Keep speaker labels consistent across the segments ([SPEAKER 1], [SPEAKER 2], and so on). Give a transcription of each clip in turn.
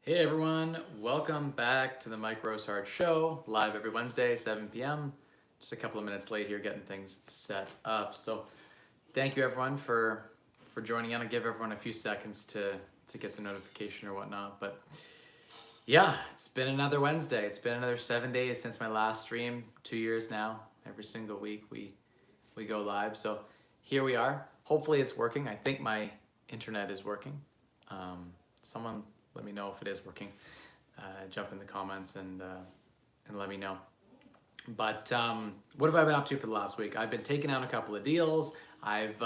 [SPEAKER 1] Hey everyone, welcome back to the Mike Rosehart Show, live every Wednesday, 7 p.m. Just a couple of minutes late here getting things set up. So thank you everyone for joining in. I'll give everyone a few seconds to get the notification or whatnot. But yeah, it's been another Wednesday. It's been another 7 days since my last stream, 2 years now. Every single week we go live. So here we are. Hopefully it's working. I think my internet is working. Someone let me know if it is working. Jump in the comments and let me know. But what have I been up to for the last week? I've been taking out a couple of deals. I've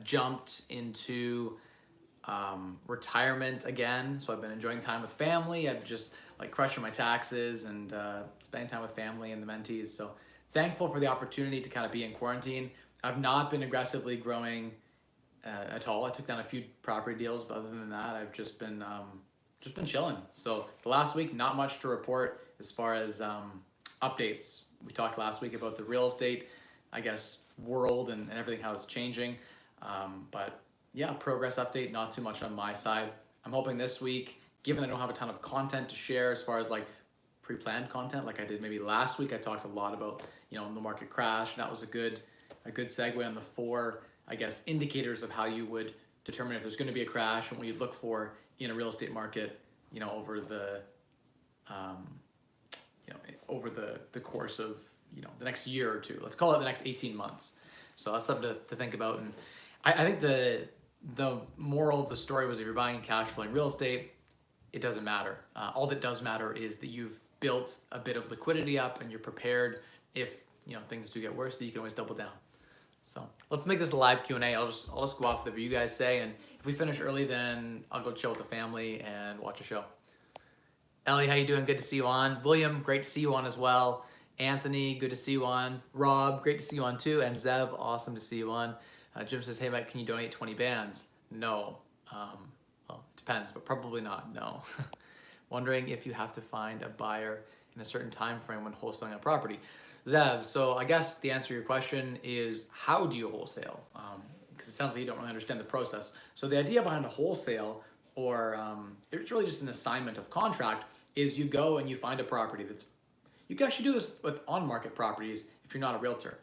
[SPEAKER 1] jumped into retirement again. So I've been enjoying time with family. I've just like crushing my taxes and spending time with family and the mentees. So thankful for the opportunity to kind of be in quarantine. I've not been aggressively growing at all. I took down a few property deals, but other than that, I've just been chilling. So the last week, not much to report as far as updates. We talked last week about the real estate, I guess, world and everything, how it's changing. But yeah, progress update, not too much on my side. I'm hoping this week, given I don't have a ton of content to share as far as like pre-planned content, like I did maybe last week, I talked a lot about, the market crash. And that was a good segue on the four, I guess, indicators of how you would determine if there's going to be a crash and what you look for in a real estate market, over the, over the course of, the next year or two. Let's call it the next 18 months. So that's something to think about. And I think the moral of the story was if you're buying cash flowing real estate, it doesn't matter. All that does matter is that you've built a bit of liquidity up and you're prepared if, things do get worse, that you can always double down. So let's make this a live Q&A. I'll just go off whatever you guys say, and if we finish early, then I'll go chill with the family and watch a show. Ellie, how you doing? Good to see you on. William, great to see you on as well. Anthony, good to see you on. Rob, great to see you on too. And Zev, awesome to see you on. Jim says, hey Mike, can you donate 20 bands? No. Well, it depends, but probably not, no. Wondering if you have to find a buyer in a certain time frame when wholesaling a property. Zev, so I guess the answer to your question is how do you wholesale? Because it sounds like you don't really understand the process. So the idea behind a wholesale, or it's really just an assignment of contract, is you go and you find a property that's, you can actually do this with on-market properties if you're not a realtor.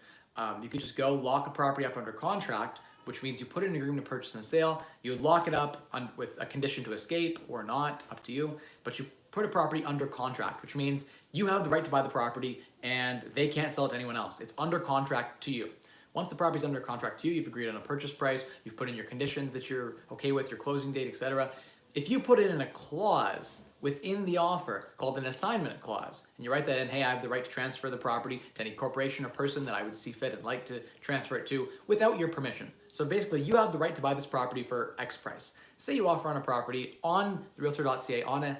[SPEAKER 1] You can just go lock a property up under contract, which means you put in an agreement to purchase and sale, you lock it up with a condition to escape or not, up to you, but you put a property under contract, which means you have the right to buy the property and they can't sell it to anyone else. It's under contract to you. Once the property's under contract to you, you've agreed on a purchase price, you've put in your conditions that you're okay with, your closing date, etc. If you put it in a clause within the offer called an assignment clause, and you write that in, hey, I have the right to transfer the property to any corporation or person that I would see fit and like to transfer it to without your permission. So basically, you have the right to buy this property for X price. Say you offer on a property on Realtor.ca, on a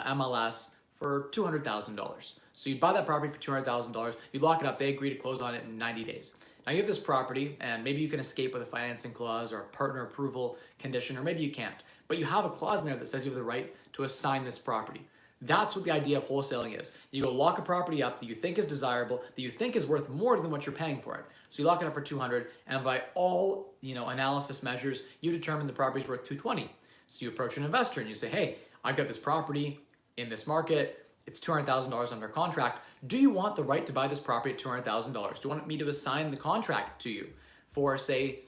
[SPEAKER 1] MLS for $200,000. So you buy that property for $200,000, you lock it up, they agree to close on it in 90 days. Now you have this property and maybe you can escape with a financing clause or a partner approval condition, or maybe you can't. But you have a clause in there that says you have the right to assign this property. That's what the idea of wholesaling is. You go lock a property up that you think is desirable, that you think is worth more than what you're paying for it. So you lock it up for 200, and by all analysis measures, you determine the property is worth 220. So you approach an investor and you say, hey, I've got this property in this market, it's $200,000 under contract. Do you want the right to buy this property at $200,000? Do you want me to assign the contract to you for, say,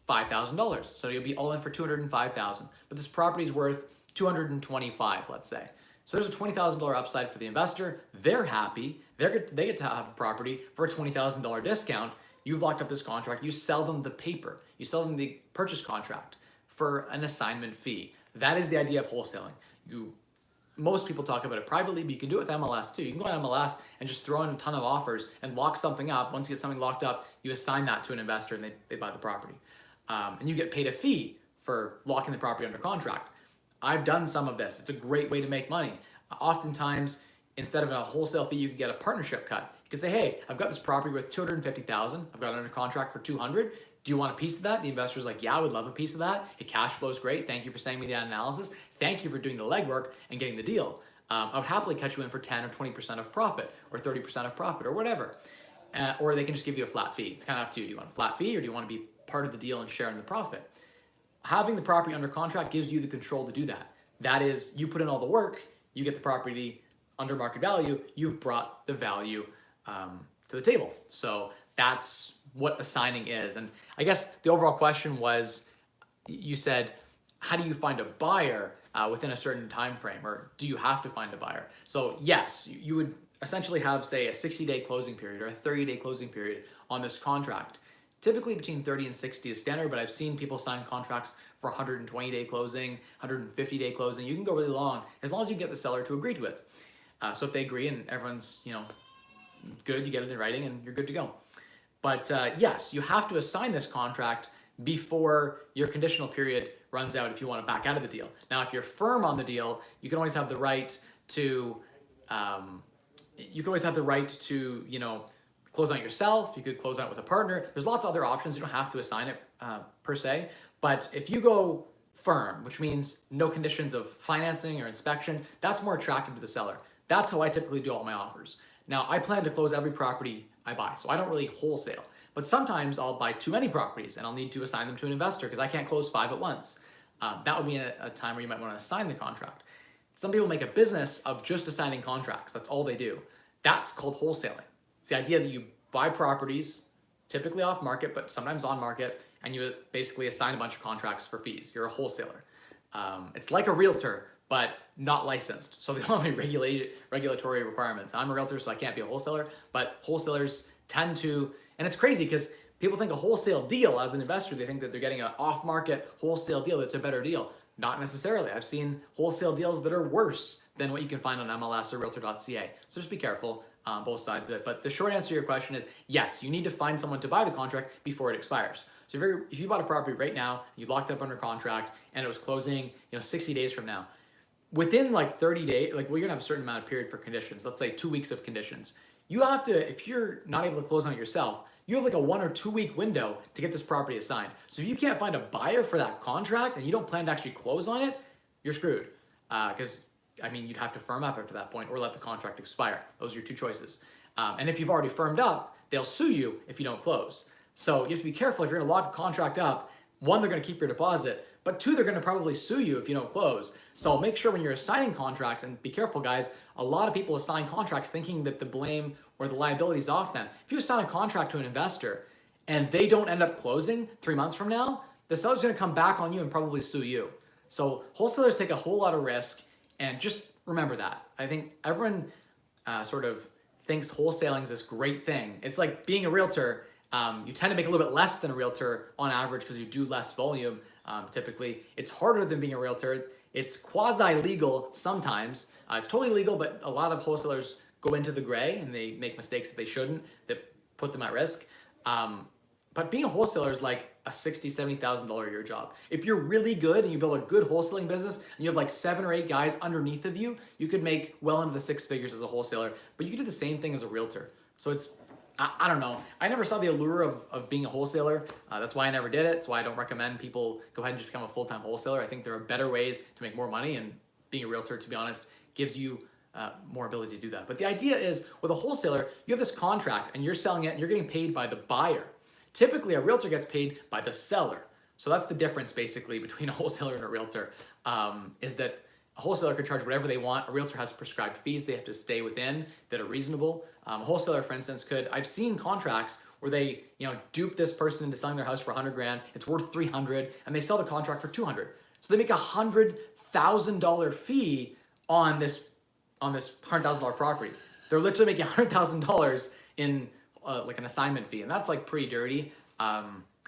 [SPEAKER 1] $5,000? So you'll be all in for $205,000. But this property is worth $225,000, let's say. So there's a $20,000 upside for the investor. They're happy. They get to have a property for a $20,000 discount. You've locked up this contract. You sell them the paper. You sell them the purchase contract for an assignment fee. That is the idea of wholesaling. Most people talk about it privately, but you can do it with MLS too. You can go on MLS and just throw in a ton of offers and lock something up. Once you get something locked up, you assign that to an investor and they buy the property. And you get paid a fee for locking the property under contract. I've done some of this. It's a great way to make money. Oftentimes, instead of a wholesale fee, you can get a partnership cut. You can say, hey, I've got this property worth $250,000. I've got it under contract for $200,000. Do you want a piece of that? The investor's like, yeah, I would love a piece of that. It cash flows great. Thank you for sending me that analysis. Thank you for doing the legwork and getting the deal. I would happily catch you in for 10 or 20% of profit or 30% of profit or whatever. Or they can just give you a flat fee. It's kind of up to you. Do you want a flat fee or do you want to be part of the deal and share in the profit? Having the property under contract gives you the control to do that. That is, you put in all the work, you get the property under market value, you've brought the value to the table. So that's what assigning is. And I guess the overall question was, you said, how do you find a buyer within a certain time frame, or do you have to find a buyer? So yes, you would essentially have, say, a 60-day closing period or a 30-day closing period on this contract. Typically between 30 and 60 is standard, but I've seen people sign contracts for 120-day closing, 150-day closing. You can go really long as you get the seller to agree to it. So if they agree and everyone's good, you get it in writing and you're good to go. But yes, you have to assign this contract before your conditional period runs out if you want to back out of the deal. Now, if you're firm on the deal, you can always have the right to close out yourself. You could close out with a partner. There's lots of other options. You don't have to assign it per se. But if you go firm, which means no conditions of financing or inspection, that's more attractive to the seller. That's how I typically do all my offers. Now, I plan to close every property I buy, so I don't really wholesale. But sometimes I'll buy too many properties and I'll need to assign them to an investor because I can't close 5 at once. That would be a time where you might want to assign the contract. Some people make a business of just assigning contracts. That's all they do. That's called wholesaling. It's the idea that you buy properties, typically off market, but sometimes on market, and you basically assign a bunch of contracts for fees. You're a wholesaler. It's like a realtor, but not licensed. So they don't have any regulatory requirements. I'm a realtor, so I can't be a wholesaler, but wholesalers tend to, and it's crazy because people think a wholesale deal as an investor, they think that they're getting an off-market wholesale deal that's a better deal. Not necessarily. I've seen wholesale deals that are worse than what you can find on MLS or realtor.ca. So just be careful on both sides of it. But the short answer to your question is yes, you need to find someone to buy the contract before it expires. So if you bought a property right now, you locked it up under contract, and it was closing 60 days from now, within like 30 days, like you're gonna have a certain amount of period for conditions, let's say 2 weeks of conditions. You have to, if you're not able to close on it yourself, you have like a 1 or 2 week window to get this property assigned. So if you can't find a buyer for that contract and you don't plan to actually close on it, you're screwed. Because you'd have to firm up after that point or let the contract expire. Those are your two choices. And if you've already firmed up, they'll sue you if you don't close. So you have to be careful if you're gonna lock a contract up. 1, they're gonna keep your deposit, but 2, they're gonna probably sue you if you don't close. So make sure when you're assigning contracts, and be careful guys, a lot of people assign contracts thinking that the blame or the liability is off them. If you assign a contract to an investor and they don't end up closing 3 months from now, the seller's gonna come back on you and probably sue you. So wholesalers take a whole lot of risk, and just remember that. I think everyone sort of thinks wholesaling is this great thing. It's like being a realtor. You tend to make a little bit less than a realtor on average because you do less volume typically. It's harder than being a realtor. It's quasi-legal sometimes. It's totally legal, but a lot of wholesalers go into the gray and they make mistakes that they shouldn't, that put them at risk. But being a wholesaler is like a $60,000, $70,000 a year job. If you're really good and you build a good wholesaling business and you have like 7 or 8 guys underneath of you, you could make well into the 6 figures as a wholesaler, but you could do the same thing as a realtor. So it's, I don't know. I never saw the allure of being a wholesaler. That's why I never did it. That's why I don't recommend people go ahead and just become a full-time wholesaler. I think there are better ways to make more money, and being a realtor, to be honest, gives you more ability to do that. But the idea is, with a wholesaler, you have this contract and you're selling it and you're getting paid by the buyer. Typically, a realtor gets paid by the seller. So that's the difference basically between a wholesaler and a realtor, is that a wholesaler can charge whatever they want. A realtor has prescribed fees they have to stay within that are reasonable. A wholesaler, for instance, I've seen contracts where they, dupe this person into selling their house for 100 grand. It's worth 300, and they sell the contract for 200. So they make $100,000 fee on this $100,000 property. They're literally making $100,000 in like an assignment fee, and that's like pretty dirty.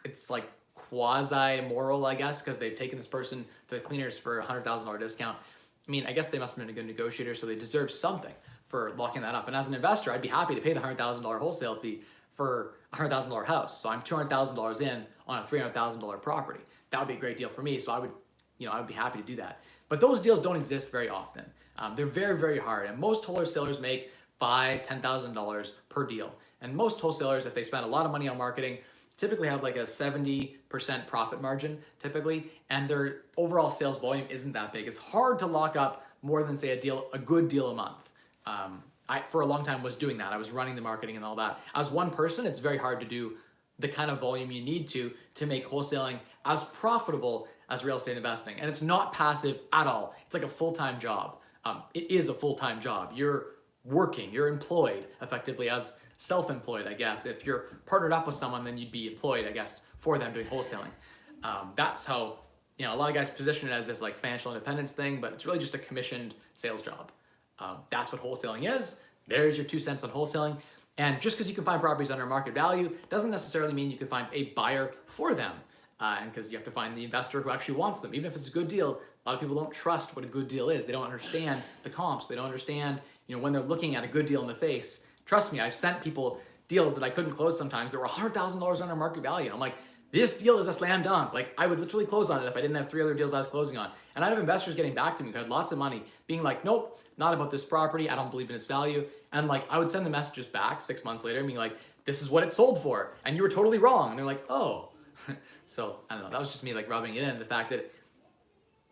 [SPEAKER 1] It's like quasi-moral, I guess, because they've taken this person to the cleaners for a $100,000 discount. I guess they must have been a good negotiator, so they deserve something for locking that up. And as an investor, I'd be happy to pay the $100,000 wholesale fee for a $100,000 house. So I'm $200,000 in on a $300,000 property. That would be a great deal for me. So I would be happy to do that. But those deals don't exist very often. They're very, very hard. And most wholesalers make $5,000, $10,000 per deal. And most wholesalers, if they spend a lot of money on marketing, typically have like a 70% profit margin typically, and their overall sales volume isn't that big. It's hard to lock up more than, say, a good deal a month. I, for a long time, was doing that. I was running the marketing and all that. As one person, it's very hard to do the kind of volume you need to make wholesaling as profitable as real estate investing. And it's not passive at all. It's like a full-time job. It is a full-time job. You're working, you're employed effectively as self-employed, I guess. If you're partnered up with someone, then you'd be employed, I guess, for them doing wholesaling. That's how, a lot of guys position it as this like financial independence thing, but it's really just a commissioned sales job. That's what wholesaling is. There's your 2 cents on wholesaling. And just because you can find properties under market value doesn't necessarily mean you can find a buyer for them. And because you have to find the investor who actually wants them. Even if it's a good deal, a lot of people don't trust what a good deal is. They don't understand the comps. They don't understand, when they're looking at a good deal in the face. Trust me, I've sent people deals that I couldn't close sometimes that were $100,000 under market value. I'm like, this deal is a slam dunk. Like, I would literally close on it if I didn't have 3 other deals I was closing on. And I'd have investors getting back to me who had lots of money being like, nope, not about this property. I don't believe in its value. And like, I would send the messages back 6 months later being like, this is what it sold for. And you were totally wrong. And they're like, oh. So I don't know. That was just me like rubbing it in. The fact that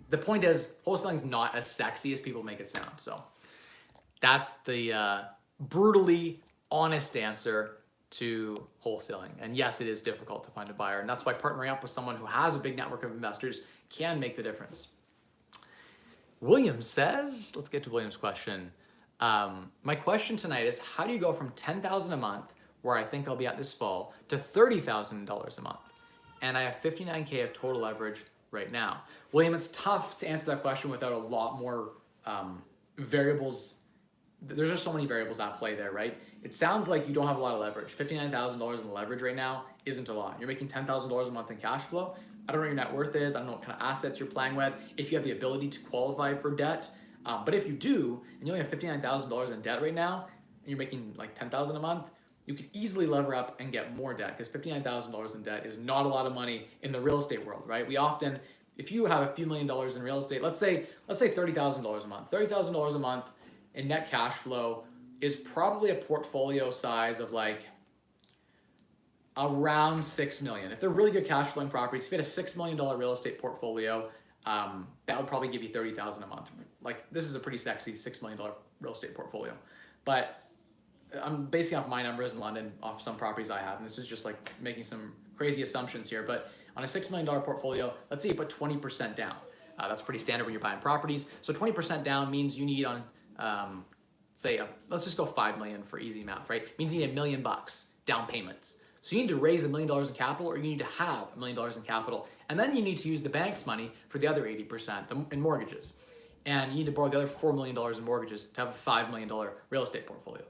[SPEAKER 1] the point is wholesaling is not as sexy as people make it sound. So that's the brutally honest answer to wholesaling. And yes, it is difficult to find a buyer. And that's why partnering up with someone who has a big network of investors can make the difference. William says, let's get to William's question. My question tonight is, how do you go from $10,000 a month, where I think I'll be at this fall, to $30,000 a month? And I have 59K of total leverage right now. William, it's tough to answer that question without a lot more variables. There's just so many variables at play there, right? It sounds like you don't have a lot of leverage. $59,000 in leverage right now isn't a lot. You're making $10,000 a month in cash flow. I don't know what your net worth is. I don't know what kind of assets you're playing with, if you have the ability to qualify for debt. But if you do, and you only have $59,000 in debt right now, and you're making like $10,000 a month, you could easily lever up and get more debt, because $59,000 in debt is not a lot of money in the real estate world, right? We often, if you have a few $1,000,000 in real estate, let's say $30,000 a month. $30,000 a month in net cash flow is probably a portfolio size of like around 6 million. If they're really good cash flowing properties, if you had a $6 million real estate portfolio, that would probably give you $30,000 a month. Like, this is a pretty sexy $6 million real estate portfolio. But I'm basing off my numbers in London, off some properties I have, and this is just like making some crazy assumptions here. But on a $6 million portfolio, let's say you put 20% down. That's pretty standard when you're buying properties. So 20% down means you need on, let's just go 5 million for easy math, right? It means you need $1 million down payments. So you need to raise $1 million in capital, or you need to have $1 million in capital. And then you need to use the bank's money for the other 80% in mortgages. And you need to borrow the other $4 million in mortgages to have a $5 million real estate portfolio.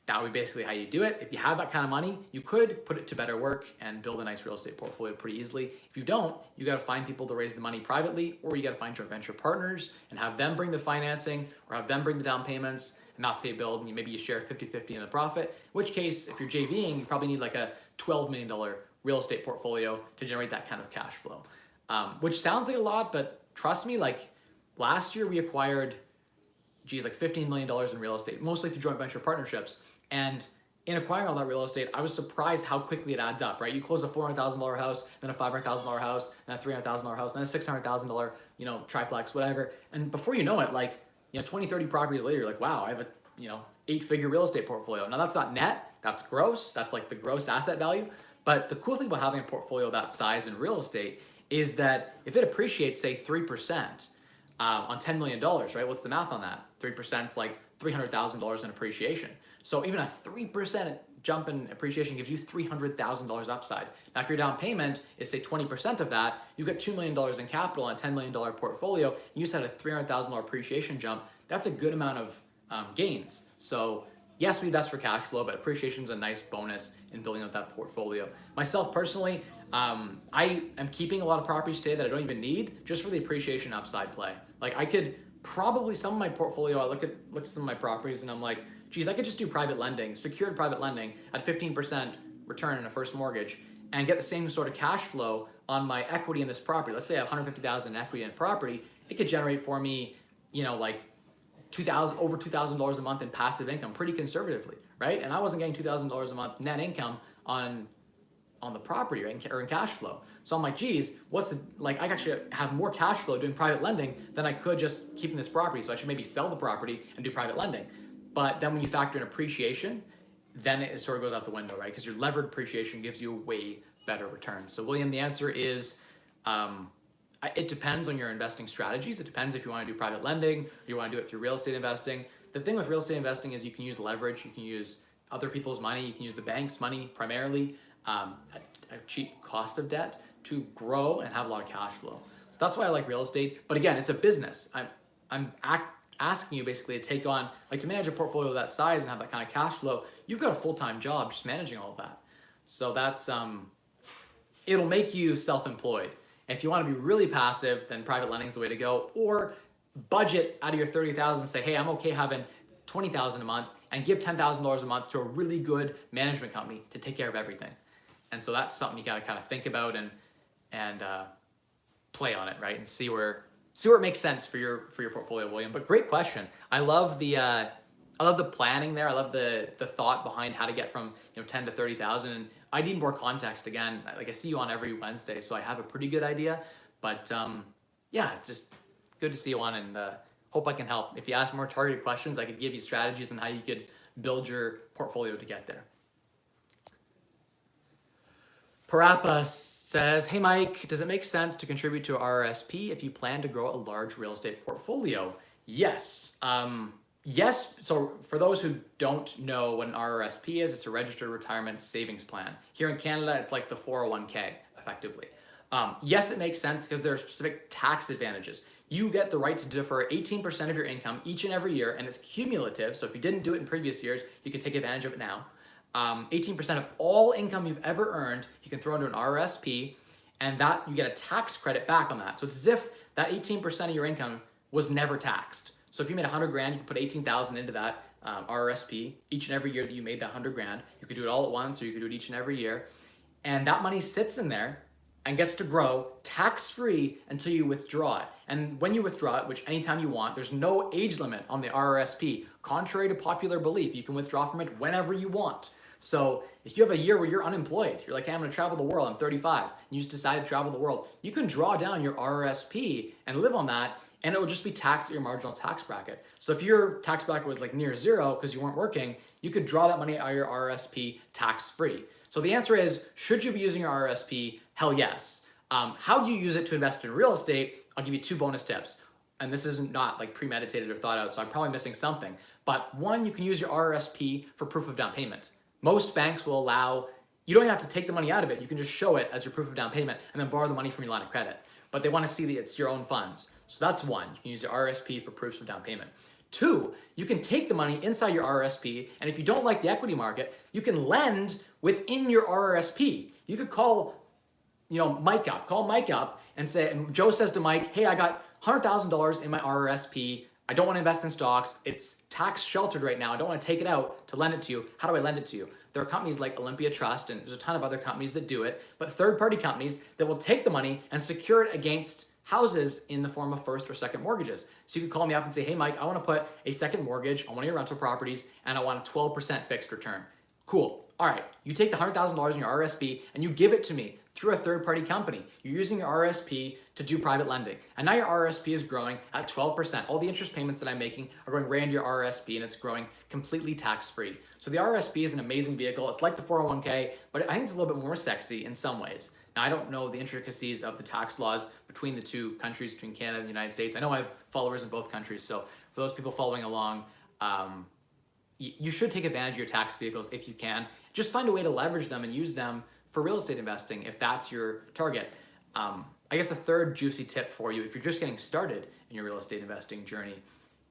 [SPEAKER 1] That would be basically how you do it. If you have that kind of money, you could put it to better work and build a nice real estate portfolio pretty easily. If you don't, you got to find people to raise the money privately, or you got to find joint venture partners and have them bring the financing, or have them bring the down payments, and that's how you build. And maybe you share 50-50 in the profit, in which case, if you're JVing, you probably need like a $12 million real estate portfolio to generate that kind of cash flow. Which sounds like a lot, but trust me, like last year we acquired, like $15 million in real estate, mostly through joint venture partnerships. And in acquiring all that real estate, I was surprised how quickly it adds up, right? You close a $400,000 house, then a $500,000 house, then a $300,000 house, then a $600,000, triplex, whatever. And before you know it, like, 20, 30 properties later, you're like, wow, I have a, 8-figure real estate portfolio. Now that's not net, that's gross. That's like the gross asset value. But the cool thing about having a portfolio that size in real estate is that if it appreciates, say 3% on $10 million, right? What's the math on that? 3% is like $300,000 in appreciation. So even a 3% jump in appreciation gives you $300,000 upside. Now, if your down payment is say 20% of that, you've got $2 million in capital on a $10 million portfolio. You just had a $300,000 appreciation jump. That's a good amount of gains. So yes, we invest for cash flow, but appreciation is a nice bonus in building out that portfolio. Myself personally, I am keeping a lot of properties today that I don't even need just for the appreciation upside play. Like I could probably, some of my portfolio, I look at some of my properties and I'm like, geez, I could just do private lending, secured private lending at 15% return in a first mortgage and get the same sort of cash flow on my equity in this property. Let's say I have $150,000 in equity in a property. It could generate for me, like over $2,000 a month in passive income pretty conservatively, right? And I wasn't getting $2,000 a month net income on the property, right? Or in cash flow. So I'm like, geez, I actually have more cash flow doing private lending than I could just keeping this property. So I should maybe sell the property and do private lending. But then when you factor in appreciation, then it sort of goes out the window, right? Because your levered appreciation gives you a way better return. So William, the answer is It depends on your investing strategies. It depends if you want to do private lending, or you want to do it through real estate investing. The thing with real estate investing is you can use leverage, you can use other people's money, you can use the bank's money primarily, a cheap cost of debt to grow and have a lot of cash flow. So that's why I like real estate. But again, it's a business. I'm asking you basically to take on, like to manage a portfolio of that size and have that kind of cash flow, you've got a full-time job just managing all of that. So that's, it'll make you self-employed. And if you want to be really passive, then private lending is the way to go. Or budget out of your $30,000 and say, hey, I'm okay having $20,000 a month and give $10,000 a month to a really good management company to take care of everything. And so that's something you gotta kind of think about and play on it, right? And see where it makes sense for your portfolio, William. But great question. I love the planning there. I love the thought behind how to get from 10 to 30,000. And I need more context again. Like I see you on every Wednesday, so I have a pretty good idea. But yeah, it's just good to see you on, and hope I can help. If you ask more targeted questions, I could give you strategies on how you could build your portfolio to get there. Parappa says, hey Mike, does it make sense to contribute to a RRSP if you plan to grow a large real estate portfolio? Yes. Yes, so for those who don't know what an RRSP is, it's a registered retirement savings plan. Here in Canada, it's like the 401k, effectively. Yes, it makes sense because there are specific tax advantages. You get the right to defer 18% of your income each and every year, and it's cumulative, so if you didn't do it in previous years, you can take advantage of it now. 18% of all income you've ever earned, you can throw into an RRSP, and that you get a tax credit back on that. So it's as if that 18% of your income was never taxed. So if you made 100 grand, you can put 18,000 into that RRSP each and every year that you made that 100 grand. You could do it all at once, or you could do it each and every year. And that money sits in there and gets to grow tax-free until you withdraw it. And when you withdraw it, which anytime you want, there's no age limit on the RRSP. Contrary to popular belief, you can withdraw from it whenever you want. So if you have a year where you're unemployed, you're like, hey, I'm gonna travel the world, I'm 35, and you just decide to travel the world, you can draw down your RRSP and live on that, and it will just be taxed at your marginal tax bracket. So if your tax bracket was like near zero because you weren't working, you could draw that money out of your RRSP tax-free. So the answer is, should you be using your RRSP? Hell yes. How do you use it to invest in real estate? I'll give you 2 bonus tips. And this is not like premeditated or thought out, so I'm probably missing something. But one, you can use your RRSP for proof of down payment. Most banks will allow, you don't have to take the money out of it, you can just show it as your proof of down payment and then borrow the money from your line of credit. But they want to see that it's your own funds. So that's one, you can use your RRSP for proofs of down payment. 2, you can take the money inside your RRSP, and if you don't like the equity market, you can lend within your RRSP. You could call Mike up and say, and Joe says to Mike, hey, I got $100,000 in my RRSP. I don't want to invest in stocks. It's tax sheltered right now. I don't want to take it out to lend it to you. How do I lend it to you? There are companies like Olympia Trust, and there's a ton of other companies that do it, but third-party companies that will take the money and secure it against houses in the form of first or second mortgages. So you can call me up and say, hey, Mike, I want to put a second mortgage on one of your rental properties, and I want a 12% fixed return. Cool. All right. You take the $100,000 in your RRSP and you give it to me through a third-party company. You're using your RRSP to do private lending. And now your RRSP is growing at 12%. All the interest payments that I'm making are going right into your RRSP, and it's growing completely tax-free. So the RRSP is an amazing vehicle. It's like the 401k, but I think it's a little bit more sexy in some ways. Now, I don't know the intricacies of the tax laws between the two countries, between Canada and the United States. I know I have followers in both countries, so for those people following along, you should take advantage of your tax vehicles if you can. Just find a way to leverage them and use them for real estate investing if that's your target. I guess a third juicy tip for you, if you're just getting started in your real estate investing journey,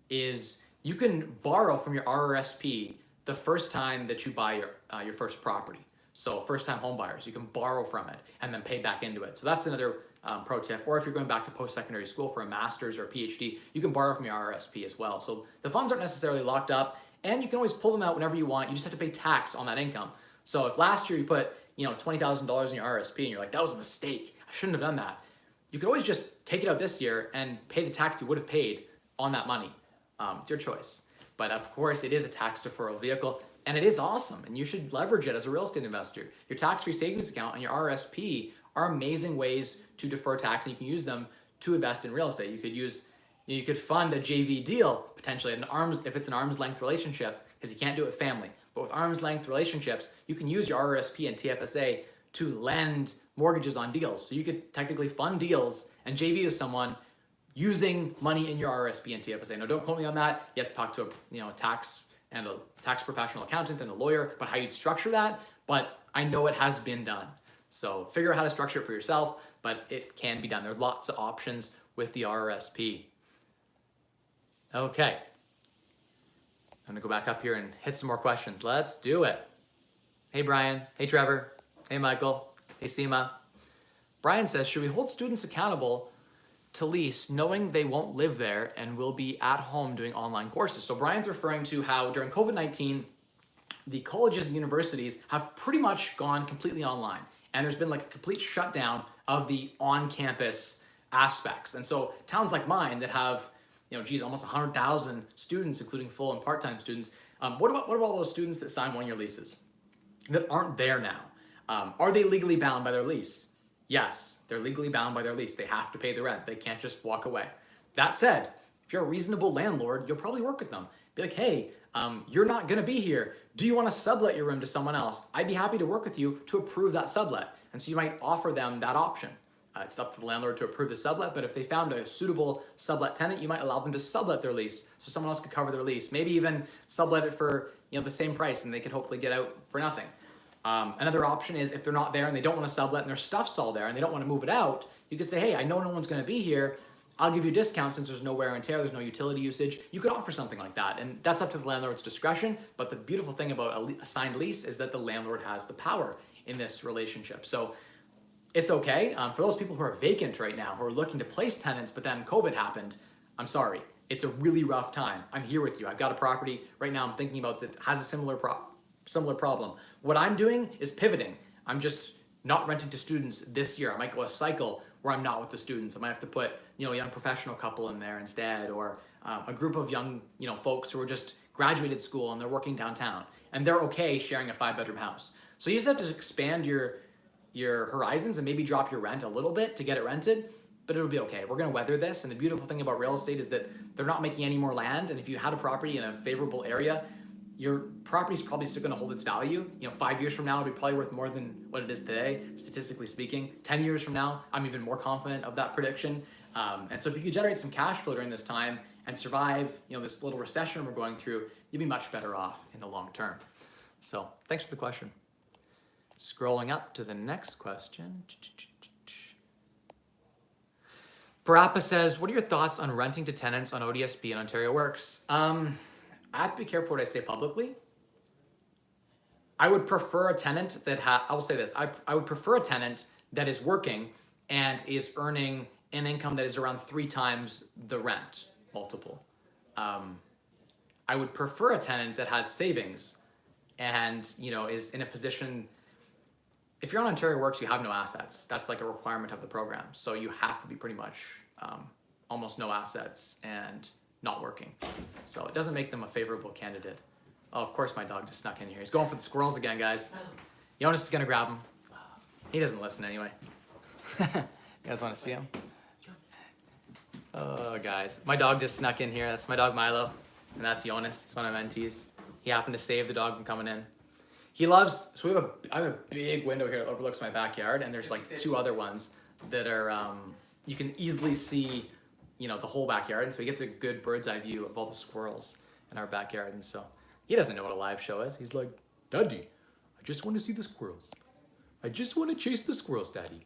[SPEAKER 1] is you can borrow from your RRSP the first time that you buy your first property. So first-time home buyers, you can borrow from it and then pay back into it. So that's another pro tip. Or if you're going back to post-secondary school for a master's or a PhD, you can borrow from your RRSP as well. So the funds aren't necessarily locked up, and you can always pull them out whenever you want. You just have to pay tax on that income. So if last year you put $20,000 in your RRSP and you're like, that was a mistake, I shouldn't have done that, you could always just take it out this year and pay the tax you would have paid on that money. It's your choice. But of course, it is a tax deferral vehicle, and it is awesome, and you should leverage it as a real estate investor. Your tax-free savings account and your RRSP are amazing ways to defer tax, and you can use them to invest in real estate. You could fund a JV deal potentially if it's an arm's length relationship, because you can't do it with family. But with arm's length relationships, you can use your RRSP and TFSA to lend mortgages on deals. So you could technically fund deals and JV with someone using money in your RRSP and TFSA. Now, don't quote me on that. You have to talk to a tax professional accountant and a lawyer about how you'd structure that. But I know it has been done. So figure out how to structure it for yourself, but it can be done. There's lots of options with the RRSP. Okay. I'm gonna go back up here and hit some more questions. Let's do it. Hey, Brian. Hey, Trevor. Hey, Michael. Hey, Seema. Brian says, should we hold students accountable to lease knowing they won't live there and will be at home doing online courses? So Brian's referring to how during COVID-19, the colleges and universities have pretty much gone completely online. And there's been like a complete shutdown of the on-campus aspects. And so towns like mine that have, almost 100,000 students, including full and part-time students. What about all those students that sign one-year leases that aren't there now? Are they legally bound by their lease? Yes, they're legally bound by their lease. They have to pay the rent. They can't just walk away. That said, if you're a reasonable landlord, you'll probably work with them. Be like, hey, you're not gonna be here. Do you wanna sublet your room to someone else? I'd be happy to work with you to approve that sublet. And so you might offer them that option. It's up to the landlord to approve the sublet, but if they found a suitable sublet tenant, you might allow them to sublet their lease so someone else could cover their lease. Maybe even sublet it for the same price and they could hopefully get out for nothing. Another option is if they're not there and they don't want to sublet and their stuff's all there and they don't want to move it out, you could say, hey, I know no one's going to be here. I'll give you a discount since there's no wear and tear, there's no utility usage. You could offer something like that. And that's up to the landlord's discretion. But the beautiful thing about a signed lease is that the landlord has the power in this relationship. So it's okay. For those people who are vacant right now, who are looking to place tenants, but then COVID happened, I'm sorry. It's a really rough time. I'm here with you. I've got a property right now I'm thinking about that has a similar problem. What I'm doing is pivoting. I'm just not renting to students this year. I might go a cycle where I'm not with the students. I might have to put, a young professional couple in there instead, or a group of young, folks who are just graduated school and they're working downtown and they're okay sharing a 5-bedroom house. So you just have to expand your horizons and maybe drop your rent a little bit to get it rented, but it'll be okay. We're gonna weather this. And the beautiful thing about real estate is that they're not making any more land. And if you had a property in a favorable area, your property's probably still gonna hold its value. 5 years from now, it'll be probably worth more than what it is today, statistically speaking. 10 years from now, I'm even more confident of that prediction. And so if you could generate some cash flow during this time and survive, this little recession we're going through, you'll be much better off in the long term. So thanks for the question. Scrolling up to the next question. Parappa says, what are your thoughts on renting to tenants on ODSP and Ontario Works? I have to be careful what I say publicly. I would prefer a tenant that I will say this, I would prefer a tenant that is working and is earning an income that is around 3 times the rent multiple. I would prefer a tenant that has savings and, is in a position. If you're on Ontario Works, you have no assets. That's like a requirement of the program. So you have to be pretty much almost no assets and not working. So it doesn't make them a favorable candidate. Oh, of course my dog just snuck in here. He's going for the squirrels again, guys. Jonas is gonna grab him. He doesn't listen anyway. You guys wanna see him? Oh, guys. My dog just snuck in here. That's my dog Milo. And that's Jonas. He's one of my mentees. He happened to save the dog from coming in. He loves, so I have a big window here that overlooks my backyard, and there's like 2 other ones that are, you can easily see, the whole backyard, and so he gets a good bird's eye view of all the squirrels in our backyard, and so he doesn't know what a live show is. He's like, Daddy, I just want to see the squirrels. I just want to chase the squirrels, Daddy.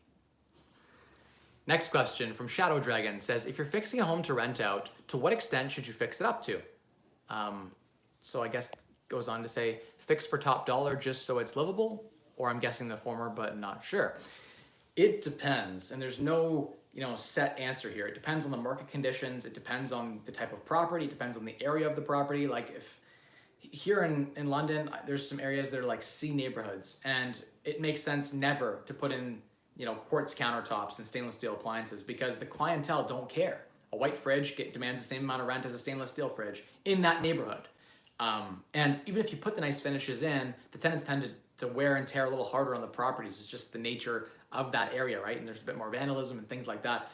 [SPEAKER 1] Next question from Shadow Dragon says, if you're fixing a home to rent out, to what extent should you fix it up to? So I guess goes on to say, fix for top dollar just so it's livable, or I'm guessing the former, but not sure. It depends, and there's no set answer here. It depends on the market conditions, it depends on the type of property, it depends on the area of the property. Like if here in London, there's some areas that are like C neighborhoods, and it makes sense never to put in quartz countertops and stainless steel appliances because the clientele don't care. A white fridge demands the same amount of rent as a stainless steel fridge in that neighborhood. And even if you put the nice finishes in, the tenants tend to wear and tear a little harder on the properties. It's just the nature of that area, right? And there's a bit more vandalism and things like that.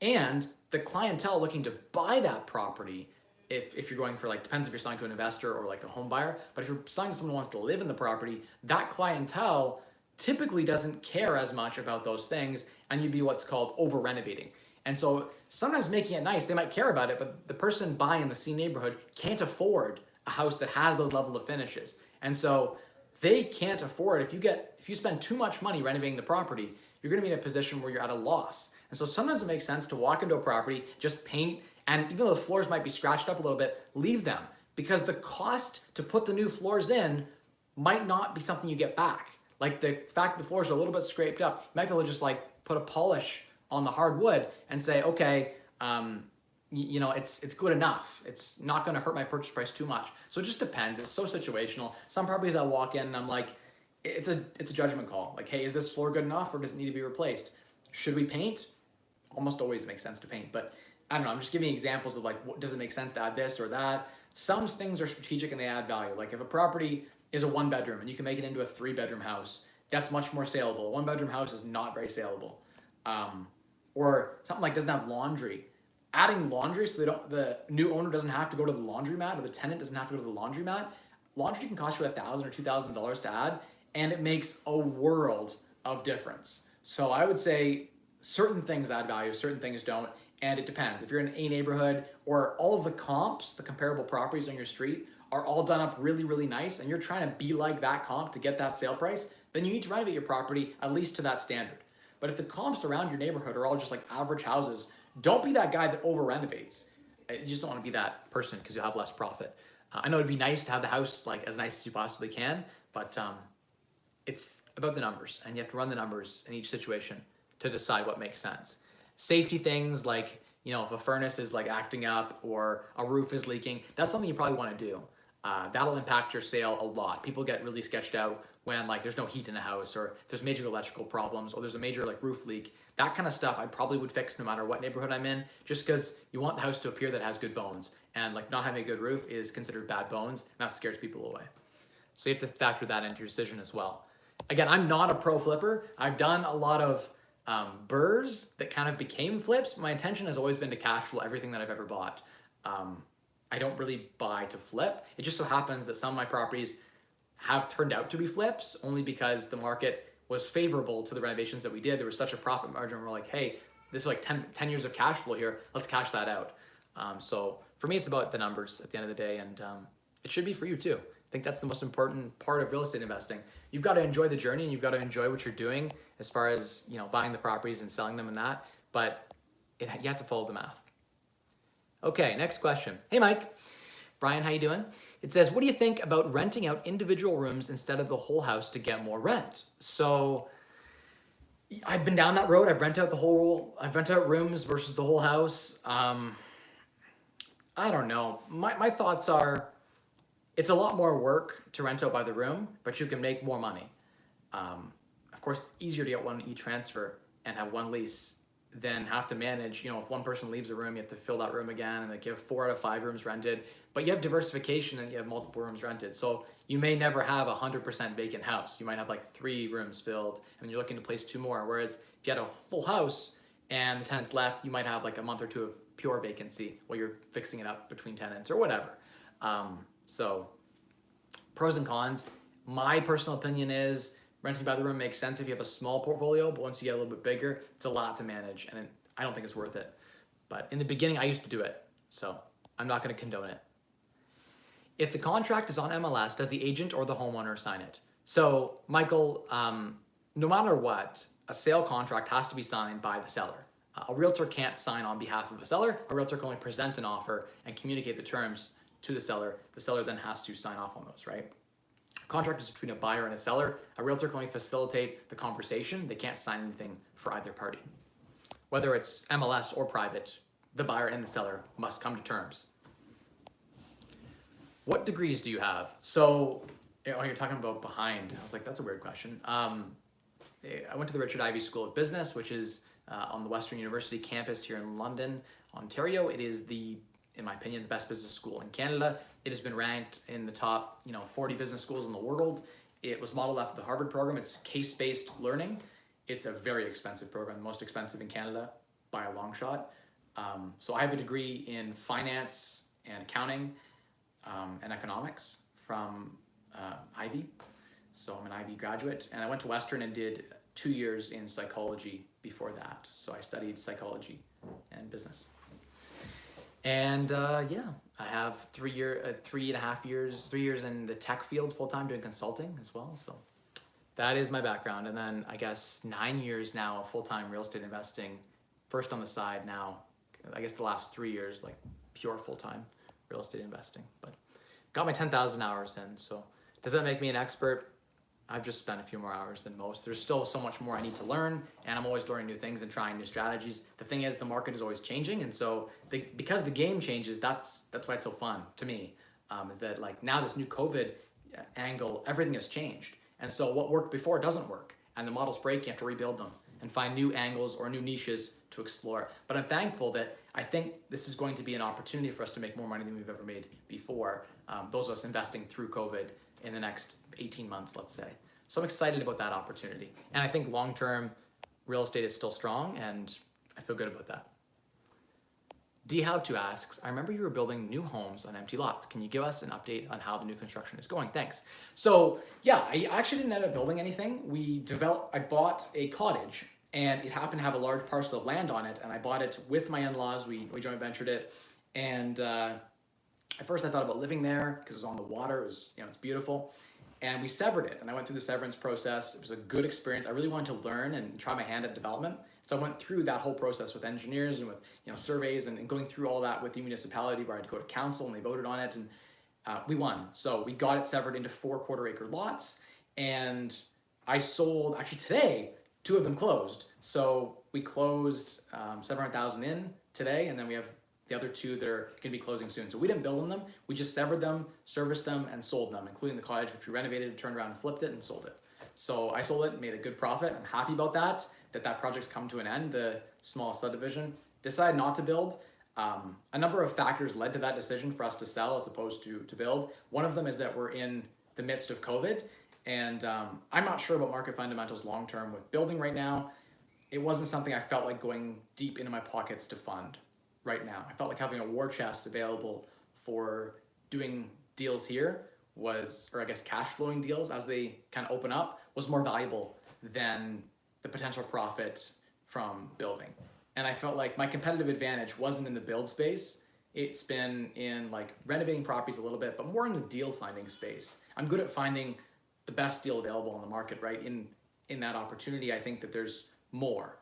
[SPEAKER 1] And the clientele looking to buy that property, if you're going for depends if you're selling to an investor or like a home buyer, but if you're selling to someone who wants to live in the property, that clientele typically doesn't care as much about those things, and you'd be what's called over renovating. And so sometimes making it nice, they might care about it, but the person buying in the same neighborhood can't afford a house that has those level of finishes. And so they can't afford, if you spend too much money renovating the property, you're gonna be in a position where you're at a loss. And so sometimes it makes sense to walk into a property, just paint, and even though the floors might be scratched up a little bit, leave them. Because the cost to put the new floors in might not be something you get back. Like the fact that the floors are a little bit scraped up, you might be able to just like put a polish on the hardwood and say, okay, it's good enough. It's not going to hurt my purchase price too much. So it just depends. It's so situational. Some properties I walk in and I'm like, it's a judgment call. Like, hey, is this floor good enough or does it need to be replaced? Should we paint? Almost always it makes sense to paint, but I don't know. I'm just giving examples of like, what does it make sense to add this or that? Some things are strategic and they add value. Like if a property is a 1-bedroom and you can make it into a 3-bedroom house, that's much more saleable. A 1-bedroom house is not very saleable. Or something like doesn't have laundry. Adding laundry so the new owner doesn't have to go to the laundromat or the tenant doesn't have to go to the laundromat. Laundry can cost you $1,000 or $2,000 to add, and it makes a world of difference. So I would say certain things add value, certain things don't, and it depends. If you're in a neighborhood or all of the comps, the comparable properties on your street are all done up really, really nice, and you're trying to be like that comp to get that sale price, then you need to renovate your property at least to that standard. But if the comps around your neighborhood are all just like average houses, don't be that guy that over renovates. You just don't want to be that person because you'll have less profit. I know it'd be nice to have the house like as nice as you possibly can, but it's about the numbers, and you have to run the numbers in each situation to decide what makes sense. Safety things like, if a furnace is like acting up or a roof is leaking, that's something you probably want to do. That'll impact your sale a lot. People get really sketched out when like there's no heat in the house or there's major electrical problems or there's a major like roof leak. That kind of stuff I probably would fix no matter what neighborhood I'm in, just because you want the house to appear that it has good bones, and like not having a good roof is considered bad bones, and that scares people away. So you have to factor that into your decision as well. Again, I'm not a pro flipper. I've done a lot of burrs that kind of became flips. My intention has always been to cash flow everything that I've ever bought. I don't really buy to flip. It just so happens that some of my properties have turned out to be flips only because the market was favorable to the renovations that we did. There was such a profit margin. We're like, hey, this is like 10 years of cash flow here. Let's cash that out. So for me, it's about the numbers at the end of the day, and it should be for you too. I think that's the most important part of real estate investing. You've got to enjoy the journey and you've got to enjoy what you're doing as far as buying the properties and selling them and that, but you have to follow the math. Okay, next question. Hey, Mike. Brian, how you doing? It says, what do you think about renting out individual rooms instead of the whole house to get more rent? So I've been down that road. I've rented out rooms versus the whole house. I don't know. My thoughts are, it's a lot more work to rent out by the room, but you can make more money. Of course, it's easier to get one e-transfer and have one lease than have to manage, if one person leaves a room, you have to fill that room again, and like you have 4 out of 5 rooms rented, but you have diversification and you have multiple rooms rented. So you may never have a 100% vacant house. You might have like 3 rooms filled and you're looking to place 2 more. Whereas if you had a full house and the tenants left, you might have like a month or 2 of pure vacancy while you're fixing it up between tenants or whatever. So pros and cons. My personal opinion is renting by the room makes sense if you have a small portfolio, but once you get a little bit bigger, it's a lot to manage, and I don't think it's worth it. But in the beginning, I used to do it, so I'm not going to condone it. If the contract is on MLS, does the agent or the homeowner sign it? So, Michael, no matter what, a sale contract has to be signed by the seller. A realtor can't sign on behalf of a seller. A realtor can only present an offer and communicate the terms to the seller. The seller then has to sign off on those, right? Contract is between a buyer and a seller. A realtor can only facilitate the conversation. They can't sign anything for either party. Whether it's MLS or private, the buyer and the seller must come to terms. What degrees do you have? So, you're talking about behind. I was like, that's a weird question. I went to the Richard Ivey School of Business, which is on the Western University campus here in London, Ontario. It is in my opinion, the best business school in Canada. It has been ranked in the top 40 business schools in the world. It was modeled after the Harvard program. It's case-based learning. It's a very expensive program, the most expensive in Canada by a long shot. So I have a degree in finance and accounting and economics from Ivey. So I'm an IB graduate, and I went to Western and did 2 years in psychology before that. So I studied psychology and business. And yeah, I have 3.5 years, 3 years in the tech field full-time doing consulting as well. So that is my background. And then I guess 9 years now of full-time real estate investing, first on the side, now I guess the last 3 years, like pure full-time real estate investing. But got my 10,000 hours in. So does that make me an expert? I've just spent a few more hours than most. There's still so much more I need to learn, and I'm always learning new things and trying new strategies. The thing is, the market is always changing, and so because the game changes, that's why it's so fun to me. Is that like now this new COVID angle, everything has changed, and so what worked before doesn't work, and the models break. You have to rebuild them and find new angles or new niches to explore. But I'm thankful that I think this is going to be an opportunity for us to make more money than we've ever made before. Those of us investing through COVID in the next 18 months, let's say. So I'm excited about that opportunity. And I think long-term real estate is still strong, and I feel good about that. D How To asks, I remember you were building new homes on empty lots. Can you give us an update on how the new construction is going? Thanks. So yeah, I actually didn't end up building anything. I bought a cottage, and it happened to have a large parcel of land on it, and I bought it with my in-laws. We joint ventured it, and at first I thought about living there because it was on the water. It was, it's beautiful. And we severed it, and I went through the severance process. It was a good experience. I really wanted to learn and try my hand at development. So I went through that whole process with engineers and with surveys and going through all that with the municipality where I had to go to council and they voted on it, and we won. So we got it severed into 4 quarter-acre lots, and I sold, actually today, 2 of them closed. So we closed 700,000 in today, and then we have the other 2 that are going to be closing soon. So we didn't build on them. We just severed them, serviced them, and sold them, including the cottage, which we renovated, turned around and flipped it and sold it. So I sold it and made a good profit. I'm happy about that project's come to an end, the small subdivision. Decided not to build. A number of factors led to that decision for us to sell as opposed to build. One of them is that we're in the midst of COVID, and I'm not sure about market fundamentals long-term with building right now. It wasn't something I felt like going deep into my pockets to fund right now. I felt like having a war chest available for doing deals here was, or I guess cash flowing deals as they kind of open up, was more valuable than the potential profit from building. And I felt like my competitive advantage wasn't in the build space. It's been in like renovating properties a little bit, but more in the deal finding space. I'm good at finding the best deal available on the market, right? In that opportunity, I think that there's more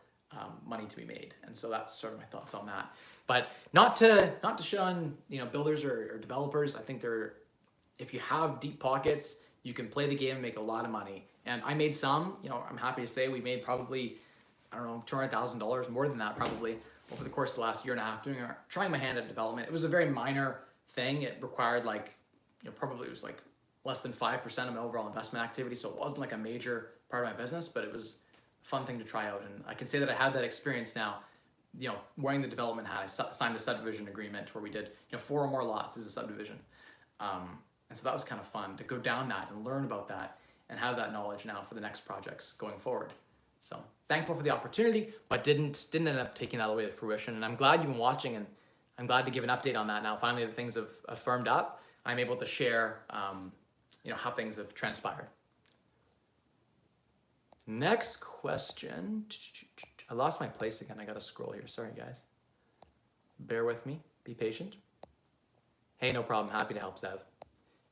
[SPEAKER 1] money to be made. And so that's sort of my thoughts on that. But not to shit on builders or developers. I think if you have deep pockets, you can play the game and make a lot of money. And I made some. I'm happy to say we made probably, I don't know, $200,000, more than that probably, over the course of the last year and a half, trying my hand at development. It was a very minor thing. It required probably it was like less than 5% of my overall investment activity. So it wasn't like a major part of my business, but it was a fun thing to try out. And I can say that I have that experience now. Wearing the development hat, I signed a subdivision agreement where we did 4 or more lots as a subdivision. And so that was kind of fun to go down that and learn about that and have that knowledge now for the next projects going forward. So thankful for the opportunity, but didn't end up taking that all the way to fruition. And I'm glad you've been watching, and I'm glad to give an update on that now. Finally, the things have firmed up. I'm able to share, how things have transpired. Next question. I lost my place again. I got to scroll here. Sorry, guys. Bear with me. Be patient. Hey, no problem. Happy to help, Zev.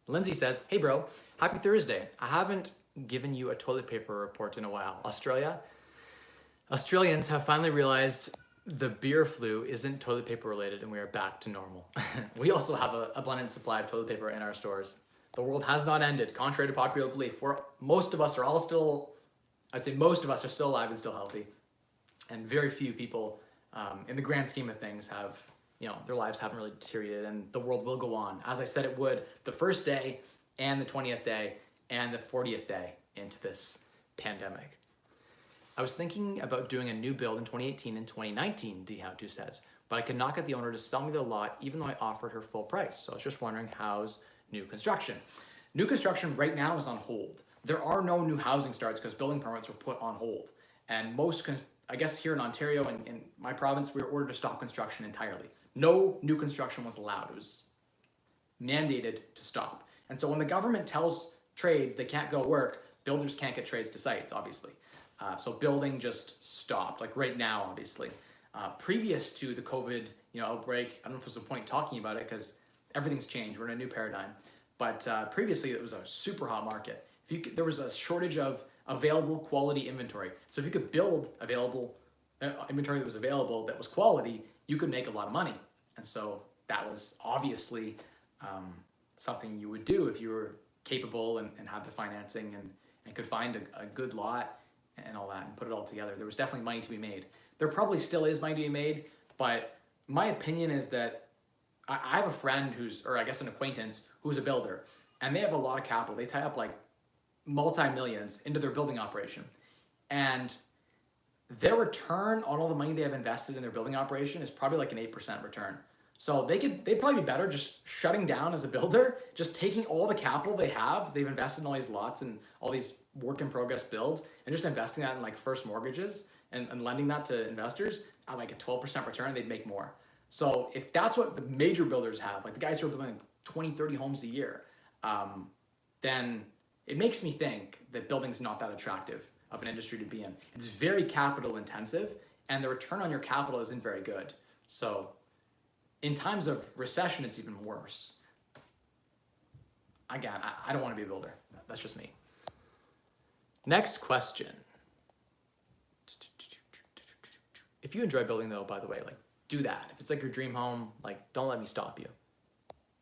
[SPEAKER 1] Lindsay says, hey, bro. Happy Thursday. I haven't given you a toilet paper report in a while. Australians have finally realized the beer flu isn't toilet paper related, and we are back to normal. We also have an abundant supply of toilet paper in our stores. The world has not ended, contrary to popular belief. Most of us are still alive and still healthy. And very few people, in the grand scheme of things, have, their lives haven't really deteriorated, and the world will go on, as I said it would, the first day and the 20th day and the 40th day into this pandemic. I was thinking about doing a new build in 2018 and 2019, D How To says, but I could not get the owner to sell me the lot even though I offered her full price. So I was just wondering, how's new construction? New construction right now is on hold. There are no new housing starts because building permits were put on hold. And I guess here in Ontario and in my province, we were ordered to stop construction entirely. No new construction was allowed. It was mandated to stop. And so when the government tells trades they can't go work, builders can't get trades to sites, obviously. So building just stopped, like right now, obviously. Previous to the COVID, outbreak, I don't know if there's a point talking about it because everything's changed. We're in a new paradigm. But previously, it was a super hot market. There was a shortage of available quality inventory. So if you could build available inventory that was available, that was quality, you could make a lot of money. And so that was obviously something you would do if you were capable and had the financing and could find a good lot and all that and put it all together. There was definitely money to be made. There probably still is money to be made, but my opinion is that I have a friend or I guess an acquaintance, who's a builder, and they have a lot of capital. They tie up like multi-millions into their building operation. And their return on all the money they have invested in their building operation is probably like an 8% return. So they'd probably be better just shutting down as a builder, just taking all the capital they've invested in all these lots and all these work in progress builds, and just investing that in like first mortgages and lending that to investors at like a 12% return, they'd make more. So if that's what the major builders have, like the guys who are building 20, 30 homes a year, then it makes me think that building's not that attractive of an industry to be in. It's very capital intensive, and the return on your capital isn't very good. So in times of recession, it's even worse. Again, I don't want to be a builder. That's just me. Next question. If you enjoy building though, by the way, like do that. If it's like your dream home, like don't let me stop you.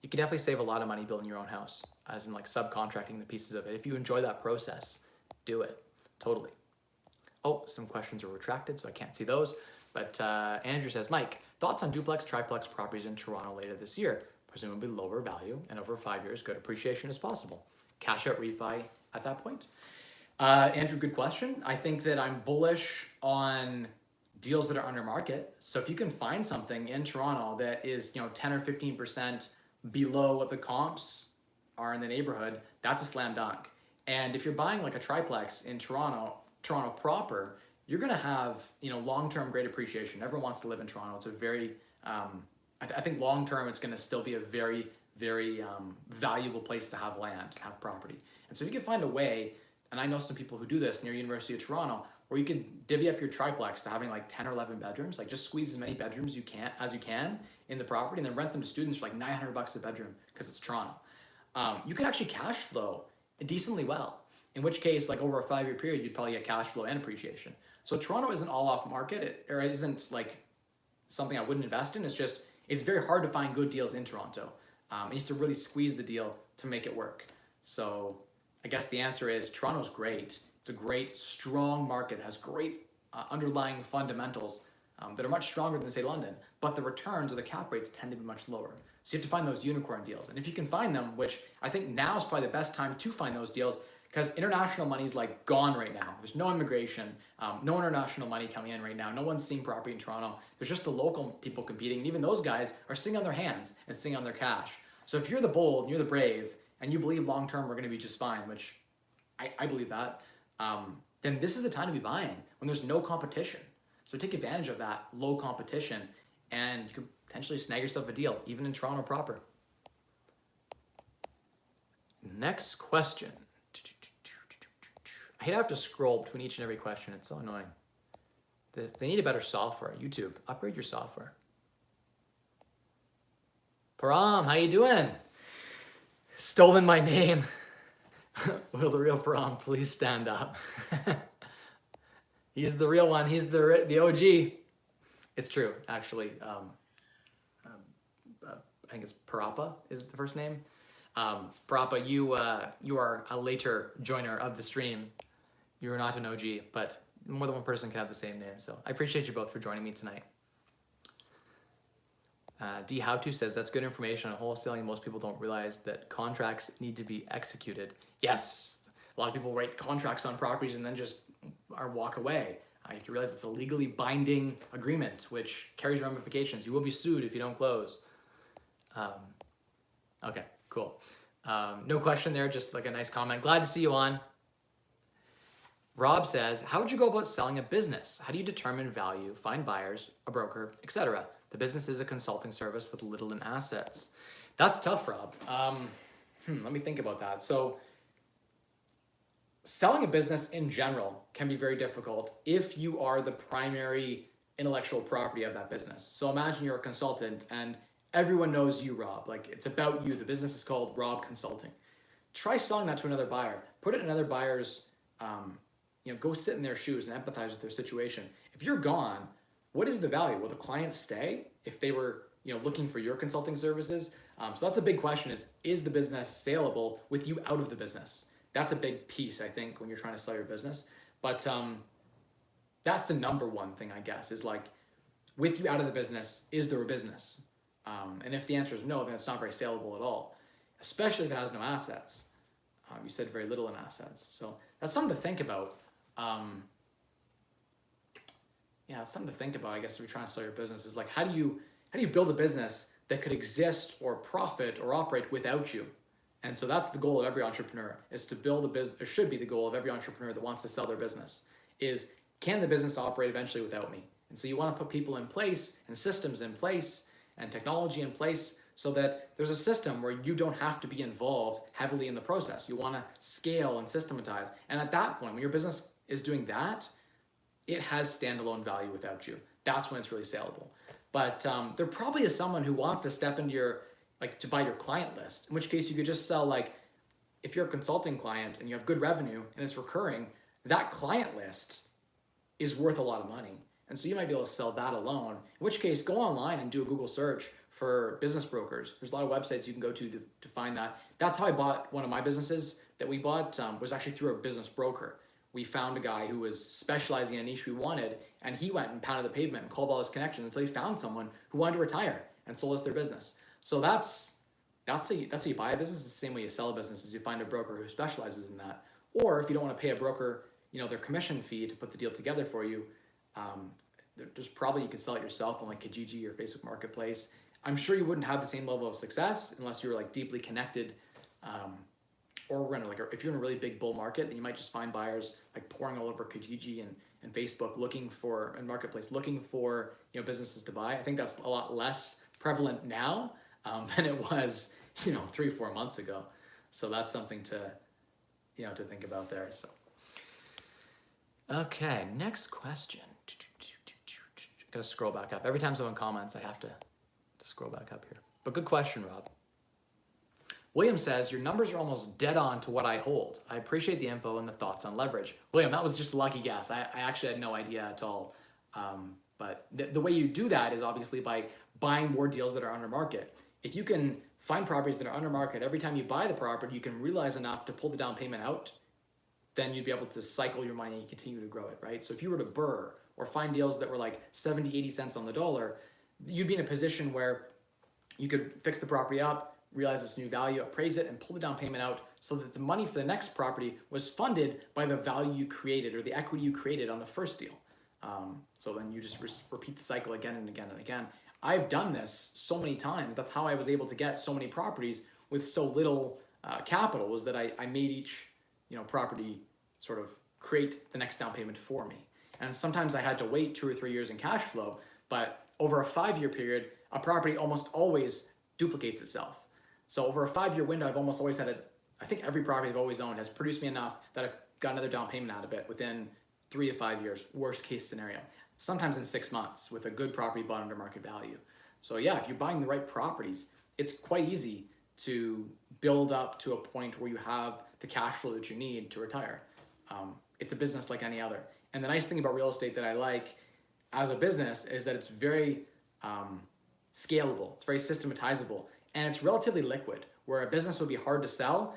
[SPEAKER 1] You can definitely save a lot of money building your own house, as in like subcontracting the pieces of it. If you enjoy that process, do it. Totally. Oh, some questions are retracted, so I can't see those. But Andrew says, Mike, thoughts on duplex, triplex properties in Toronto later this year? Presumably lower value and over 5 years, good appreciation as possible. Cash out refi at that point. Andrew, good question. I think that I'm bullish on deals that are under market. So if you can find something in Toronto that is 10 or 15% below what the comps are in the neighborhood, that's a slam dunk. And if you're buying like a triplex in Toronto proper, you're gonna have long-term great appreciation. Everyone wants to live in Toronto. It's a very, I think long-term it's gonna still be a very, very valuable place to have land, have property. And so if you can find a way, and I know some people who do this near University of Toronto, where you can divvy up your triplex to having like 10 or 11 bedrooms, like just squeeze as many bedrooms as you can in the property, and then rent them to students for like $900 a bedroom because it's Toronto. You can actually cash flow decently well. In which case, like over a 5-year period, you'd probably get cash flow and appreciation. So Toronto isn't all off market, or isn't like something I wouldn't invest in. It's just, it's very hard to find good deals in Toronto. You have to really squeeze the deal to make it work. So I guess the answer is Toronto's great. It's a great, strong market, has great underlying fundamentals that are much stronger than, say, London, but the returns or the cap rates tend to be much lower. So you have to find those unicorn deals. And if you can find them, which I think now is probably the best time to find those deals, because international money is like gone right now. There's no immigration, no international money coming in right now. No one's seeing property in Toronto. There's just the local people competing. And even those guys are sitting on their hands and sitting on their cash. So if you're the bold, you're the brave, and you believe long-term we're going to be just fine, which I believe that, then this is the time to be buying when there's no competition. So take advantage of that low competition, and you could potentially snag yourself a deal, even in Toronto proper. Next question. I hate to have to scroll between each and every question. It's so annoying. They need a better software. YouTube, upgrade your software. Param, how you doing? Stolen my name. Will the real Param please stand up? He's the real one. He's the OG. It's true, actually. I think it's Parappa is the first name. Parappa, you are a later joiner of the stream. You're not an OG, but more than one person can have the same name. So I appreciate you both for joining me tonight. D How To says, that's good information on wholesaling. Most people don't realize that contracts need to be executed. Yes, a lot of people write contracts on properties and then just walk away. You have to realize it's a legally binding agreement, which carries ramifications. You will be sued if you don't close. Okay, cool. No question there, just like a nice comment. Glad to see you on. Rob says, how would you go about selling a business? How do you determine value, find buyers, a broker, etc.? The business is a consulting service with little in assets. That's tough, Rob. Let me think about that. So selling a business in general can be very difficult if you are the primary intellectual property of that business. So imagine you're a consultant and everyone knows you, Rob. Like it's about you. The business is called Rob Consulting. Try selling that to another buyer. Put it in another buyer's, go sit in their shoes and empathize with their situation. If you're gone, what is the value? Will the clients stay if they were, looking for your consulting services? So that's a big question: is the business saleable with you out of the business? That's a big piece, I think, when you're trying to sell your business. But that's the number one thing, I guess, is like, with you out of the business, is there a business? And if the answer is no, then it's not very saleable at all, especially if it has no assets. You said very little in assets. So that's something to think about. It's something to think about, I guess, if you're trying to sell your business, is like, how do you build a business that could exist or profit or operate without you? And so that's the goal of every entrepreneur, is to build a business, or should be the goal of every entrepreneur that wants to sell their business, is, can the business operate eventually without me? And so you want to put people in place and systems in place and technology in place so that there's a system where you don't have to be involved heavily in the process. You want to scale and systematize. And at that point, when your business is doing that, it has standalone value without you. That's when it's really saleable. But there probably is someone who wants to step into your, to buy your client list, in which case you could just sell, if you're a consulting client and you have good revenue and it's recurring, that client list is worth a lot of money. And so you might be able to sell that alone, in which case go online and do a Google search for business brokers. There's a lot of websites you can go to find that. That's how I bought one of my businesses that we bought, was actually through a business broker. We found a guy who was specializing in a niche we wanted, and he went and pounded the pavement and called all his connections until he found someone who wanted to retire and sold us their business. So that's how you buy a business. It's the same way you sell a business, is you find a broker who specializes in that. Or if you don't want to pay a broker, their commission fee to put the deal together for you, there's probably, you could sell it yourself on Kijiji or Facebook Marketplace. I'm sure you wouldn't have the same level of success unless you were deeply connected, or if you're in a really big bull market, then you might just find buyers pouring all over Kijiji and Facebook and Marketplace looking for businesses to buy. I think that's a lot less prevalent now than it was 3-4 months ago. So that's something to think about there. So okay, next question. Gotta scroll back up. Every time someone comments, I have to scroll back up here. But good question, Rob. William says, your numbers are almost dead on to what I hold. I appreciate the info and the thoughts on leverage. William, that was just a lucky guess. I actually had no idea at all. But the way you do that is obviously by buying more deals that are under market. If you can find properties that are under market, every time you buy the property, you can realize enough to pull the down payment out, then you'd be able to cycle your money and continue to grow it, right? So if you were to burr or find deals that were 70, 80 cents on the dollar, you'd be in a position where you could fix the property up, realize its new value, appraise it, and pull the down payment out so that the money for the next property was funded by the value you created or the equity you created on the first deal. So then you just repeat the cycle again and again and again. I've done this so many times. That's how I was able to get so many properties with so little capital, was that I made each property sort of create the next down payment for me. And sometimes I had to wait 2 or 3 years in cash flow, but over a 5-year period, a property almost always duplicates itself. So over a 5-year window, I've almost always had I think every property I've always owned has produced me enough that I've got another down payment out of it within 3 to 5 years, worst case scenario. Sometimes in 6 months with a good property bought under market value. So yeah, if you're buying the right properties, it's quite easy to build up to a point where you have the cash flow that you need to retire. It's a business like any other. And the nice thing about real estate that I like as a business is that it's very scalable, it's very systematizable, and it's relatively liquid. Where a business would be hard to sell,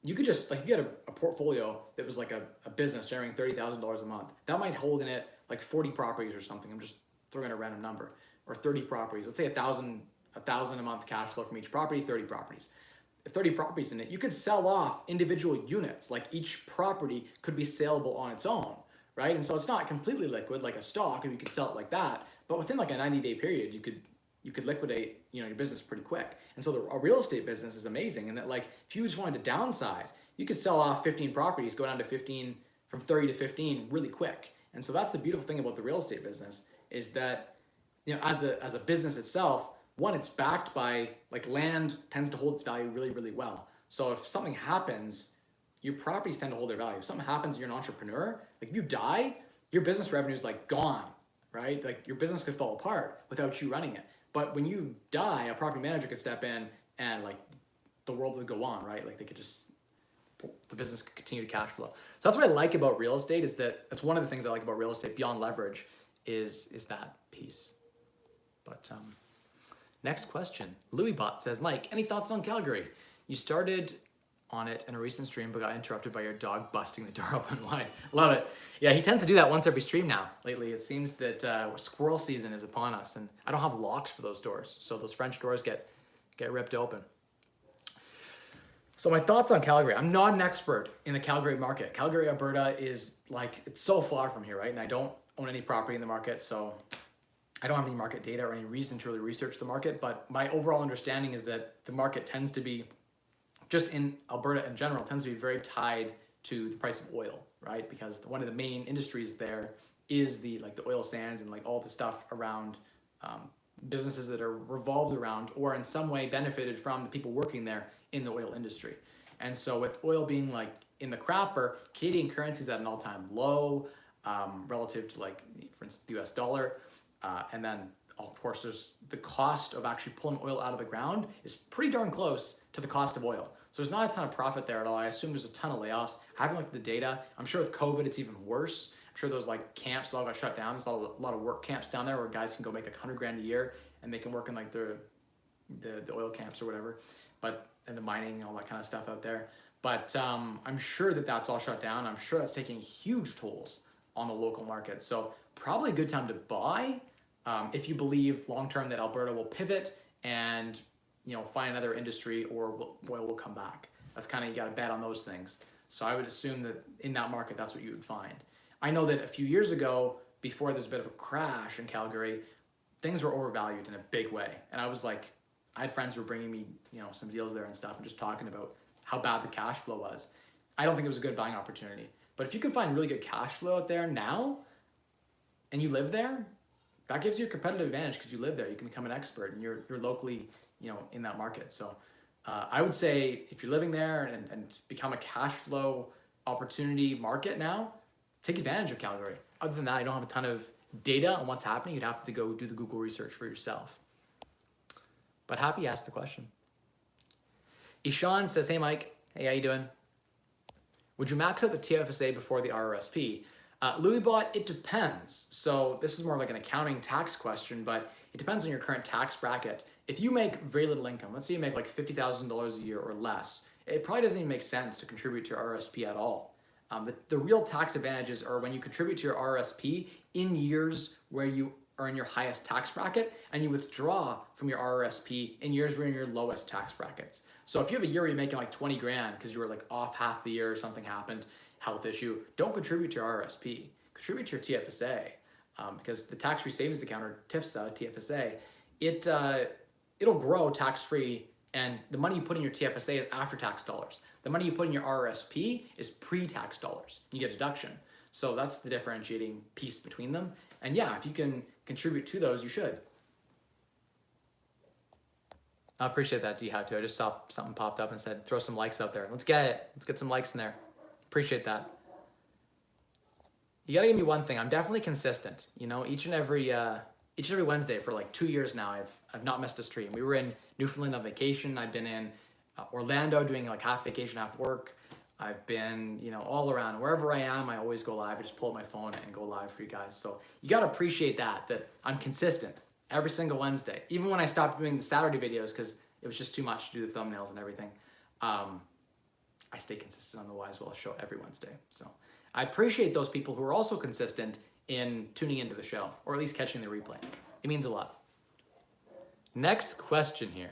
[SPEAKER 1] you could just, if you had a portfolio that was a business generating $30,000 a month, that might hold in it 40 properties or something. I'm just throwing a random number, or 30 properties. Let's say $1,000 a month cash flow from each property, 30 properties. 30 properties in it, you could sell off individual units. Each property could be saleable on its own, right? And so it's not completely liquid like a stock, and you could sell it like that. But within a 90-day period, you could liquidate your business pretty quick. And so a real estate business is amazing in that if you just wanted to downsize, you could sell off 15 properties, go down to 15, from 30 to 15 really quick. And so that's the beautiful thing about the real estate business, is that as a business itself, one, it's backed by land tends to hold its value really, really well. So if something happens, your properties tend to hold their value. If something happens, you're an entrepreneur, like if you die, your business revenue is like gone, right? Like your business could fall apart without you running it. But when you die, a property manager could step in and like the world would go on, right? Like they could just, the business could continue to cash flow. So that's what I like about real estate, is that that's one of the things I like about real estate beyond leverage is that piece. But next question. Louis Bot says, Mike, any thoughts on Calgary? You started on it in a recent stream, but got interrupted by your dog busting the door open wide. Love it. Yeah, he tends to do that once every stream now. Lately, it seems that squirrel season is upon us, and I don't have locks for those doors, so those French doors get ripped open. So my thoughts on Calgary. I'm not an expert in the Calgary market. Calgary, Alberta is like, it's so far from here, right? And I don't own any property in the market, so I don't have any market data or any reason to really research the market, but my overall understanding is that the market tends to be, just in Alberta in general, tends to be very tied to the price of oil, right? Because one of the main industries there is the oil sands and like all the stuff around businesses that are revolved around or in some way benefited from the people working there in the oil industry. And so with oil being like in the crapper, Canadian currency is at an all-time low relative to like, for instance, the US dollar. And then of course there's the cost of actually pulling oil out of the ground is pretty darn close to the cost of oil. So there's not a ton of profit there at all. I assume there's a ton of layoffs. I haven't looked at the data. I'm sure with COVID, it's even worse. I'm sure those like camps all got shut down. There's a lot of work camps down there where guys can go make like $100,000 a year and they can work in like the oil camps or whatever, and the mining and all that kind of stuff out there. But I'm sure that that's all shut down. I'm sure that's taking huge tolls on the local market. So probably a good time to buy if you believe long-term that Alberta will pivot and find another industry or oil will come back. That's kind of, you got to bet on those things. So I would assume that in that market, that's what you would find. I know that a few years ago, before there's a bit of a crash in Calgary, things were overvalued in a big way. And I was like, I had friends who were bringing me, some deals there and stuff and just talking about how bad the cash flow was. I don't think it was a good buying opportunity. But if you can find really good cash flow out there now and you live there, that gives you a competitive advantage because you live there. You can become an expert and you're locally, in that market. So I would say if you're living there and it's become a cash flow opportunity market now, take advantage of Calgary. Other than that, I don't have a ton of data on what's happening. You'd have to go do the Google research for yourself. But happy you asked the question. Ishan says, hey Mike, hey, how you doing? Would you max out the TFSA before the RRSP? Louisbot, it depends. So this is more like an accounting tax question, but it depends on your current tax bracket. If you make very little income, let's say you make like $50,000 a year or less, it probably doesn't even make sense to contribute to your RRSP at all. The real tax advantages are when you contribute to your RRSP in years where you are in your highest tax bracket and you withdraw from your RRSP in years where you're in your lowest tax brackets. So if you have a year where you're making like 20 grand because you were like off half the year or something happened, health issue, don't contribute to your RRSP. Contribute to your TFSA because the tax-free savings account, or TFSA, it'll grow tax-free, and the money you put in your TFSA is after-tax dollars. The money you put in your RRSP is pre-tax dollars. You get a deduction. So that's the differentiating piece between them. And yeah, if you can contribute to those, you should. I appreciate that, D. How to. I just saw something popped up and said, throw some likes out there. Let's get it. Let's get some likes in there. Appreciate that. You gotta give me one thing. I'm definitely consistent. Each and every Wednesday for like 2 years now, I've not missed a stream. We were in Newfoundland on vacation. I've been in Orlando doing like half vacation, half work. I've been, all around. Wherever I am, I always go live. I just pull up my phone and go live for you guys. So you gotta appreciate that I'm consistent every single Wednesday. Even when I stopped doing the Saturday videos because it was just too much to do the thumbnails and everything. I stay consistent on the Wise Well show every Wednesday. So I appreciate those people who are also consistent in tuning into the show, or at least catching the replay. It means a lot. Next question here.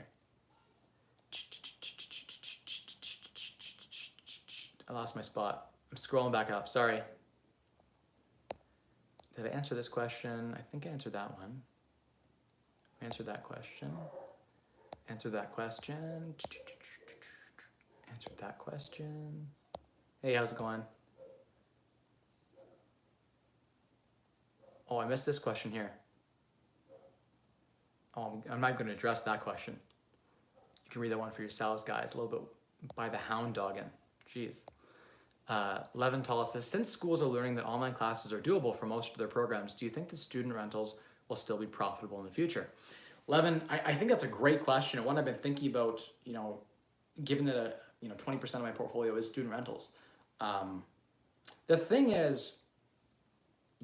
[SPEAKER 1] I lost my spot. I'm scrolling back up, sorry. Did I answer this question? I think I answered that one. Answered that question. Answered that question. Answered that question. Hey, how's it going? Oh, I missed this question here. Oh, I'm not going to address that question. You can read that one for yourselves, guys. A little bit by the hound dogging. Jeez. Leventhal says, since schools are learning that online classes are doable for most of their programs, do you think the student rentals will still be profitable in the future? Levin, I think that's a great question, and one I've been thinking about, given that 20% of my portfolio is student rentals. The thing is,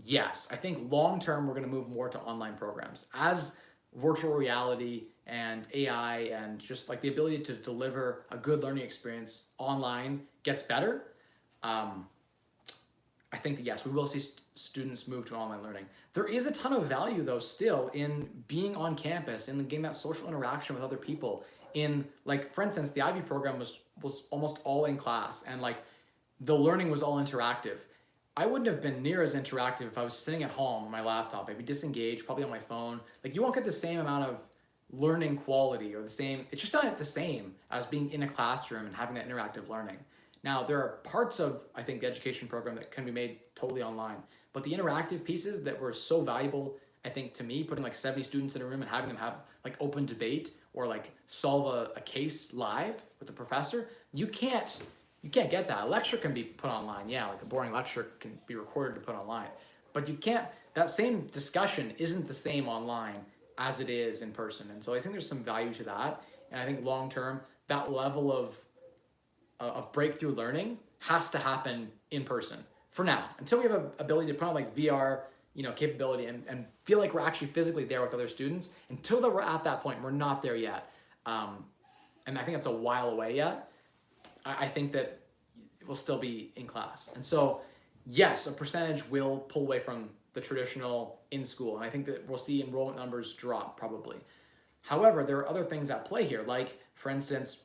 [SPEAKER 1] yes, I think long term we're going to move more to online programs as virtual reality and AI and just like the ability to deliver a good learning experience online gets better. Um, I think that yes, we will see students move to online learning. There is a ton of value though still in being on campus and getting that social interaction with other people. In like, for instance, the Ivy program was almost all in class, and like the learning was all interactive. I wouldn't have been near as interactive if I was sitting at home on my laptop. I'd be disengaged, probably on my phone. Like, you won't get the same amount of learning quality or the same, it's just not the same as being in a classroom and having that interactive learning. Now, there are parts of, I think, the education program that can be made totally online, but the interactive pieces that were so valuable, I think, to me, putting like 70 students in a room and having them have like open debate or like solve a case live with the professor, you can't get that. A lecture can be put online, yeah, like a boring lecture can be recorded to put online, but you can't, that same discussion isn't the same online as it is in person. And so I think there's some value to that. And I think long term, that level of breakthrough learning has to happen in person for now, until we have an ability to put on like VR, capability and feel like we're actually physically there with other students. Until that we're at that point, we're not there yet. And I think that's a while away yet. I think that it will still be in class. And so, yes, a percentage will pull away from the traditional in school. And I think that we'll see enrollment numbers drop probably. However, there are other things at play here. Like, for instance,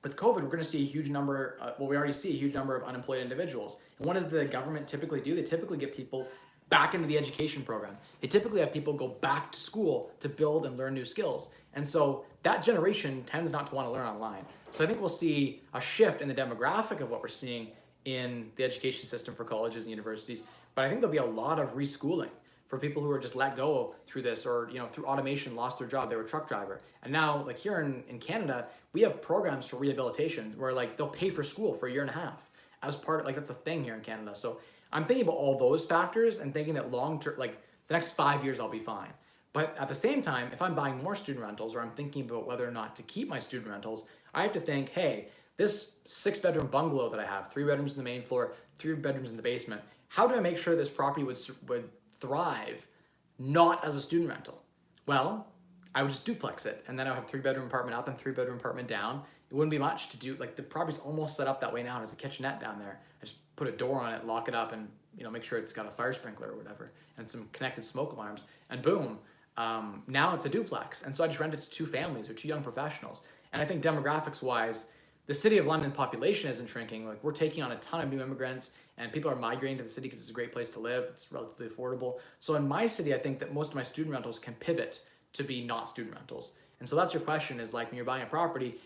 [SPEAKER 1] with COVID, we're going to see a huge number, we already see a huge number of unemployed individuals. And what does the government typically do? They typically get people back into the education program. They typically have people go back to school to build and learn new skills. And so that generation tends not to want to learn online. So I think we'll see a shift in the demographic of what we're seeing in the education system for colleges and universities. But I think there'll be a lot of reschooling for people who are just let go through this, or through automation lost their job. They were a truck driver, and now like here in Canada, we have programs for rehabilitation where like they'll pay for school for a year and a half as part of, like, that's a thing here in Canada. So I'm thinking about all those factors and thinking that long term, like the next 5 years, I'll be fine. But at the same time, if I'm buying more student rentals, or I'm thinking about whether or not to keep my student rentals, I have to think, hey, this 6-bedroom bungalow that I have, 3 bedrooms in the main floor, 3 bedrooms in the basement, how do I make sure this property would thrive not as a student rental? Well, I would just duplex it, and then I would have 3-bedroom apartment up and 3-bedroom apartment down. It wouldn't be much to do. Like, the property's almost set up that way now. There's a kitchenette down there. I just put a door on it, lock it up, and make sure it's got a fire sprinkler or whatever, and some connected smoke alarms, and boom, now it's a duplex. And so I just rent it to 2 families or 2 young professionals. And I think demographics wise, the City of London population isn't shrinking. Like, we're taking on a ton of new immigrants, and people are migrating to the city because it's a great place to live. It's relatively affordable. So in my city, I think that most of my student rentals can pivot to be not student rentals. And so that's your question, is like, when you're buying a property,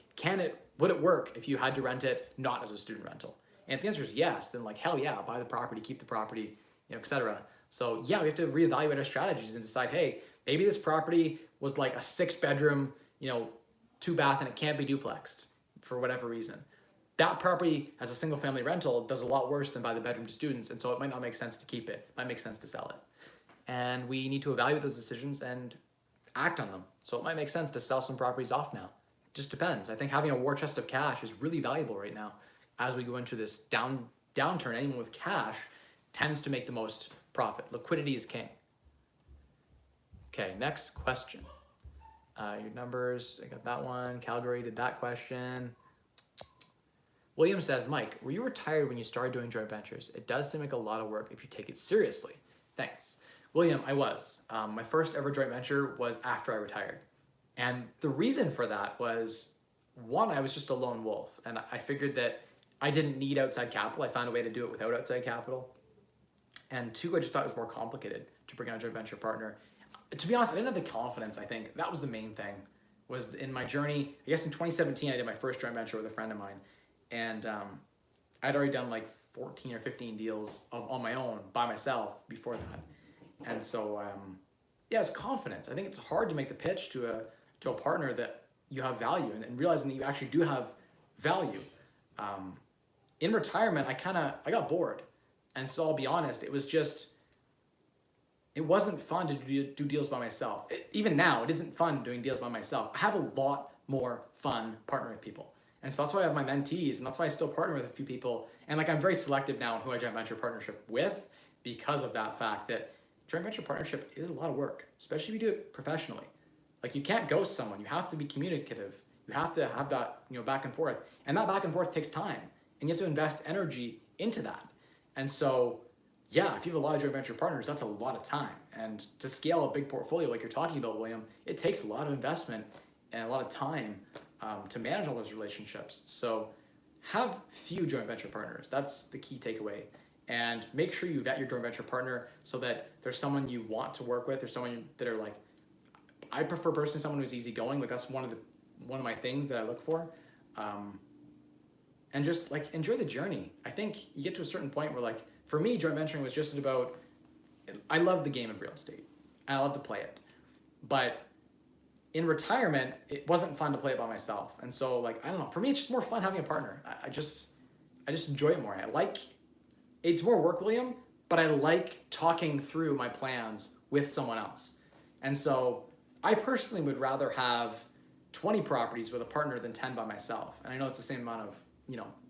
[SPEAKER 1] would it work if you had to rent it not as a student rental? And if the answer is yes, then like, hell yeah, buy the property, keep the property, etc. So yeah, we have to reevaluate our strategies and decide, hey, maybe this property was like a 6-bedroom, 2-bath, and it can't be duplexed for whatever reason. That property as a single family rental does a lot worse than buy the bedroom to students, and so it might not make sense to keep it. It might make sense to sell it. And we need to evaluate those decisions and act on them. So it might make sense to sell some properties off now. It just depends. I think having a war chest of cash is really valuable right now. As we go into this downturn, anyone with cash tends to make the most profit. Liquidity is king. Okay, next question. Your numbers, I got that one. Calgary did that question. William says, Mike, were you retired when you started doing joint ventures? It does seem like a lot of work if you take it seriously. Thanks. William, I was. My first ever joint venture was after I retired. And the reason for that was, one, I was just a lone wolf. And I figured that I didn't need outside capital. I found a way to do it without outside capital. And 2, I just thought it was more complicated to bring on a joint venture partner. To be honest, I didn't have the confidence. I think that was the main thing, was in my journey. I guess in 2017, I did my first joint venture with a friend of mine. And I'd already done like 14 or 15 deals on my own by myself before that. And so, yeah, it's confidence. I think it's hard to make the pitch to a partner that you have value, and realizing that you actually do have value. in retirement, I got bored. And so I'll be honest, it wasn't fun to do deals by myself. Even now, it isn't fun doing deals by myself. I have a lot more fun partnering with people. And so that's why I have my mentees, and that's why I still partner with a few people. And like I'm very selective now in who I joint venture partnership with because of that fact that joint venture partnership is a lot of work, especially if you do it professionally. Like you can't ghost someone. You have to be communicative. You have to have that, back and forth. And that back and forth takes time. And you have to invest energy into that. And so yeah, if you have a lot of joint venture partners, that's a lot of time. And to scale a big portfolio like you're talking about, William, it takes a lot of investment and a lot of time to manage all those relationships. So have few joint venture partners. That's the key takeaway. And make sure you vet your joint venture partner so that there's someone you want to work with. There's someone that are like, I prefer personally someone who's easygoing. Like that's one of my things that I look for. And just like enjoy the journey. I think you get to a certain point where like, for me, joint venturing was just about, I love the game of real estate. And I love to play it. But in retirement, it wasn't fun to play it by myself. And so like, I don't know, for me, it's just more fun having a partner. I just enjoy it more. It's more work, William, but I like talking through my plans with someone else. And so I personally would rather have 20 properties with a partner than 10 by myself. And I know it's the same amount of,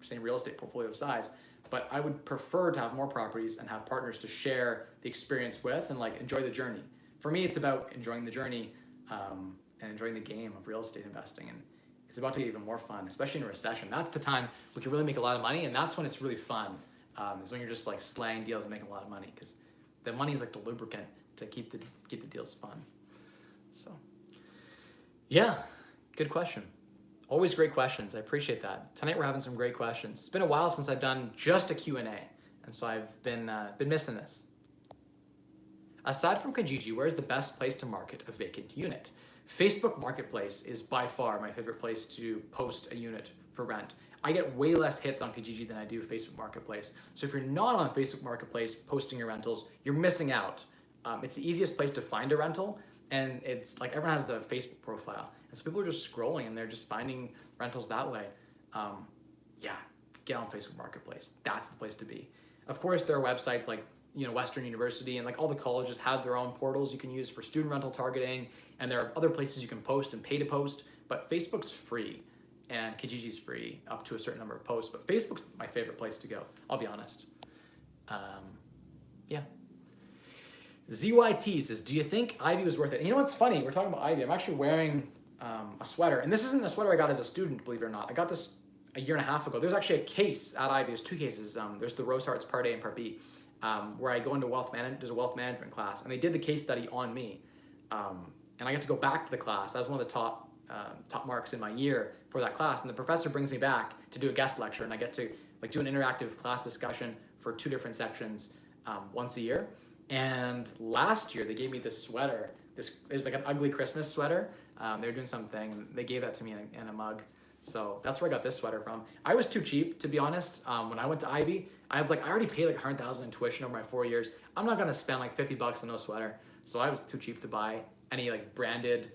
[SPEAKER 1] same real estate portfolio size, but I would prefer to have more properties and have partners to share the experience with and like enjoy the journey. For me, it's about enjoying the journey and enjoying the game of real estate investing. And it's about to get even more fun, especially in a recession. That's the time we can really make a lot of money, and that's when it's really fun. Is when you're just like slaying deals and making a lot of money, because the money is like the lubricant to keep the deals fun. So yeah, good question. Always great questions. I appreciate that. Tonight we're having some great questions. It's been a while since I've done just a Q&A, and so I've been missing this. Aside from Kijiji, where's the best place to market a vacant unit? Facebook Marketplace is by far my favorite place to post a unit for rent. I get way less hits on Kijiji than I do Facebook Marketplace. So if you're not on Facebook Marketplace posting your rentals, you're missing out. It's the easiest place to find a rental, and it's like everyone has a Facebook profile. And so people are just scrolling and they're just finding rentals that way. Yeah, get on Facebook Marketplace. That's the place to be. Of course, there are websites like Western University and like all the colleges have their own portals you can use for student rental targeting. And there are other places you can post and pay to post, but Facebook's free and Kijiji's free up to a certain number of posts. But Facebook's my favorite place to go, I'll be honest. Yeah. ZYT says, do you think Ivy was worth it? And you know what's funny? We're talking about Ivy. I'm actually wearing a sweater. And this isn't a sweater I got as a student, believe it or not. I got this a year and a half ago. There's actually a case at Ivy. There's two cases. There's the Rosehart's Part A and Part B, where I go into wealth management. There's a wealth management class. And they did the case study on me. And I get to go back to the class. I was one of the top marks in my year for that class. And the professor brings me back to do a guest lecture. And I get to like do an interactive class discussion for 2 different sections once a year. And last year they gave me this sweater. It was like an ugly Christmas sweater. They were doing something, and they gave that to me in a mug. So that's where I got this sweater from. I was too cheap, to be honest. When I went to Ivy, I was like, I already paid like $100,000 in tuition over my 4 years. I'm not gonna spend like $50 on no sweater. So I was too cheap to buy any like branded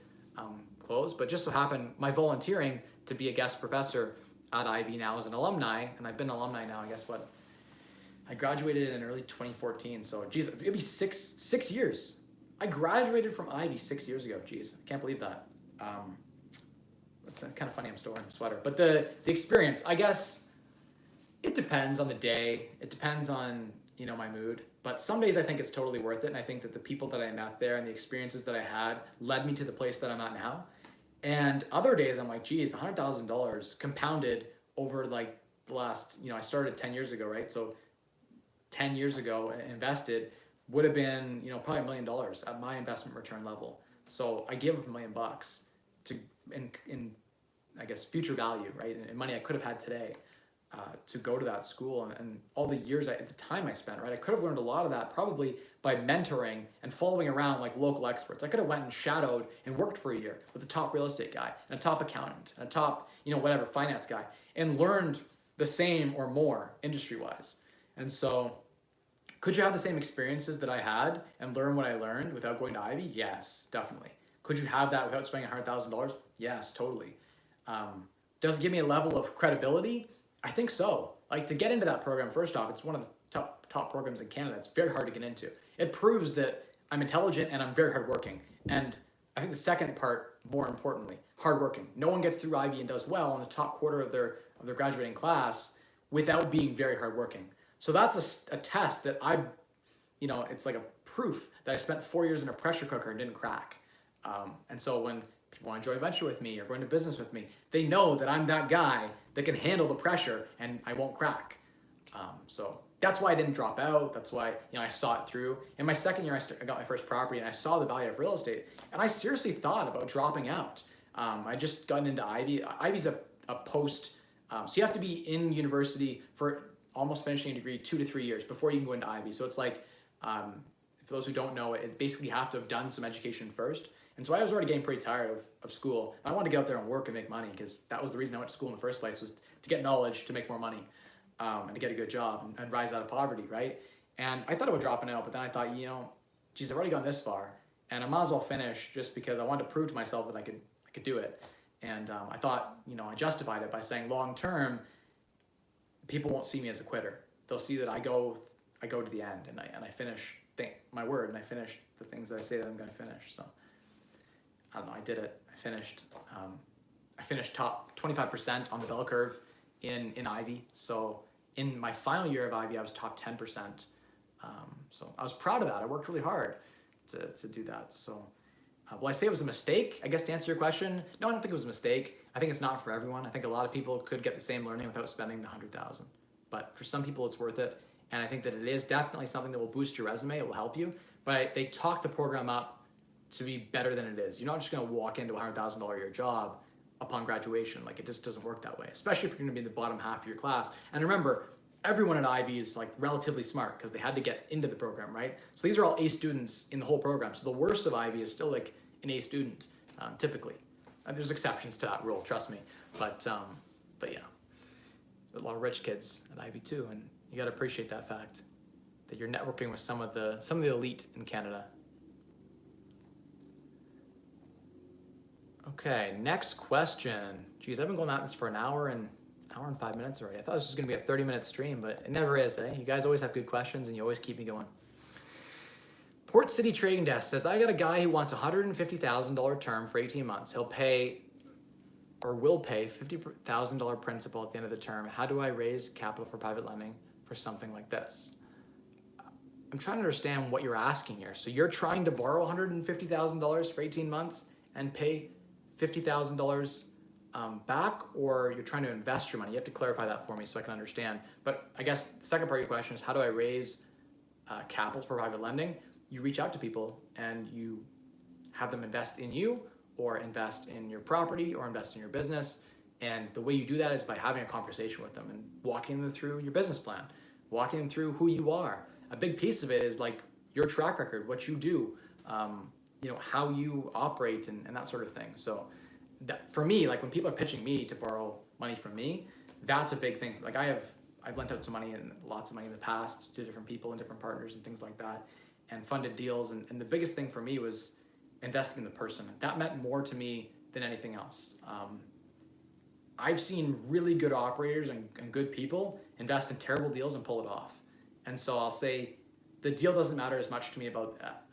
[SPEAKER 1] clothes. But just so happened, my volunteering to be a guest professor at Ivy now as an alumni, and I've been an alumni now, I guess what? I graduated in early 2014. So geez, it'd be six years. I graduated from Ivy 6 years ago. Geez, I can't believe that. It's kind of funny I'm still wearing the sweater. But the experience, I guess, it depends on the day. It depends on, my mood. But some days I think it's totally worth it. And I think that the people that I met there and the experiences that I had led me to the place that I'm at now. And other days I'm like, geez, $100,000 compounded over like the last, I started 10 years ago, right? So 10 years ago invested would have been, probably $1 million at my investment return level. So I gave up $1 million to in I guess future value, right? And money I could have had today to go to that school and all the years at the time I spent, right? I could have learned a lot of that probably by mentoring and following around like local experts. I could have went and shadowed and worked for a year with a top real estate guy and a top accountant and a top, whatever, finance guy, and learned the same or more industry-wise. And so could you have the same experiences that I had and learn what I learned without going to Ivy? Yes, definitely. Could you have that without spending $100,000? Yes, totally. Does it give me a level of credibility? I think so. Like, to get into that program, first off, it's one of the top programs in Canada. It's very hard to get into. It proves that I'm intelligent and I'm very hardworking. And I think the second part, more importantly, hardworking. No one gets through Ivy and does well in the top quarter of their graduating class without being very hardworking. So that's a test that I've, it's like a proof that I spent 4 years in a pressure cooker and didn't crack. And so when people want to join venture with me or go into business with me, they know that I'm that guy that can handle the pressure and I won't crack. So that's why I didn't drop out. That's why, I saw it through. In my second year, I got my first property and I saw the value of real estate, and I seriously thought about dropping out. I just gotten into Ivy. Ivy's a post, so you have to be in university for almost finishing a degree 2 to 3 years before you can go into Ivy. So it's like, for those who don't know, it basically you have to have done some education first. And so I was already getting pretty tired of school. I wanted to get out there and work and make money, because that was the reason I went to school in the first place, was to get knowledge, to make more money, and to get a good job and rise out of poverty, right? And I thought about dropping out, but then I thought, geez, I've already gone this far, and I might as well finish, just because I wanted to prove to myself that I could do it. And I thought, I justified it by saying, long term, people won't see me as a quitter. They'll see that I go to the end, and I finish my word, and I finish the things that I say that I'm going to finish. So I don't know, I did it. I finished top 25% on the bell curve in Ivy. So in my final year of Ivy, I was top 10%. So I was proud of that. I worked really hard to do that. So will I say it was a mistake? I guess to answer your question, no, I don't think it was a mistake. I think it's not for everyone. I think a lot of people could get the same learning without spending the $100,000. But for some people, it's worth it. And I think that it is definitely something that will boost your resume. It will help you. But they talk the program up to be better than it is. You're not just going to walk into a $100,000 a year job upon graduation. Like, it just doesn't work that way, especially if you're going to be in the bottom half of your class. And remember, everyone at Ivy is like relatively smart because they had to get into the program, right? So these are all A students in the whole program. So the worst of Ivy is still like an A student, typically. There's exceptions to that rule, trust me. But yeah, a lot of rich kids at Ivy too, and you got to appreciate that fact that you're networking with some of the elite in Canada. Okay, next question. Geez, I've been going at this for an hour and 5 minutes already. I thought this was going to be a 30-minute stream, but it never is, eh? You guys always have good questions, and you always keep me going. Port City Trading Desk says, I got a guy who wants a $150,000 term for 18 months. He'll pay, or will pay, $50,000 principal at the end of the term. How do I raise capital for private lending for something like this? I'm trying to understand what you're asking here. So you're trying to borrow $150,000 for 18 months and pay $50,000 back, or you're trying to invest your money? You have to clarify that for me so I can understand. But I guess the second part of your question is, how do I raise capital for private lending? You reach out to people and you have them invest in you, or invest in your property, or invest in your business. And the way you do that is by having a conversation with them and walking them through your business plan, walking them through who you are. A big piece of it is like your track record, what you do, how you operate, and that sort of thing. So that, for me, like when people are pitching me to borrow money from me, that's a big thing. Like I've lent out some money, and lots of money in the past, to different people and different partners and things like that, and funded deals. And the biggest thing for me was investing in the person. That meant more to me than anything else. I've seen really good operators and good people invest in terrible deals and pull it off. And so I'll say the deal doesn't matter as much to me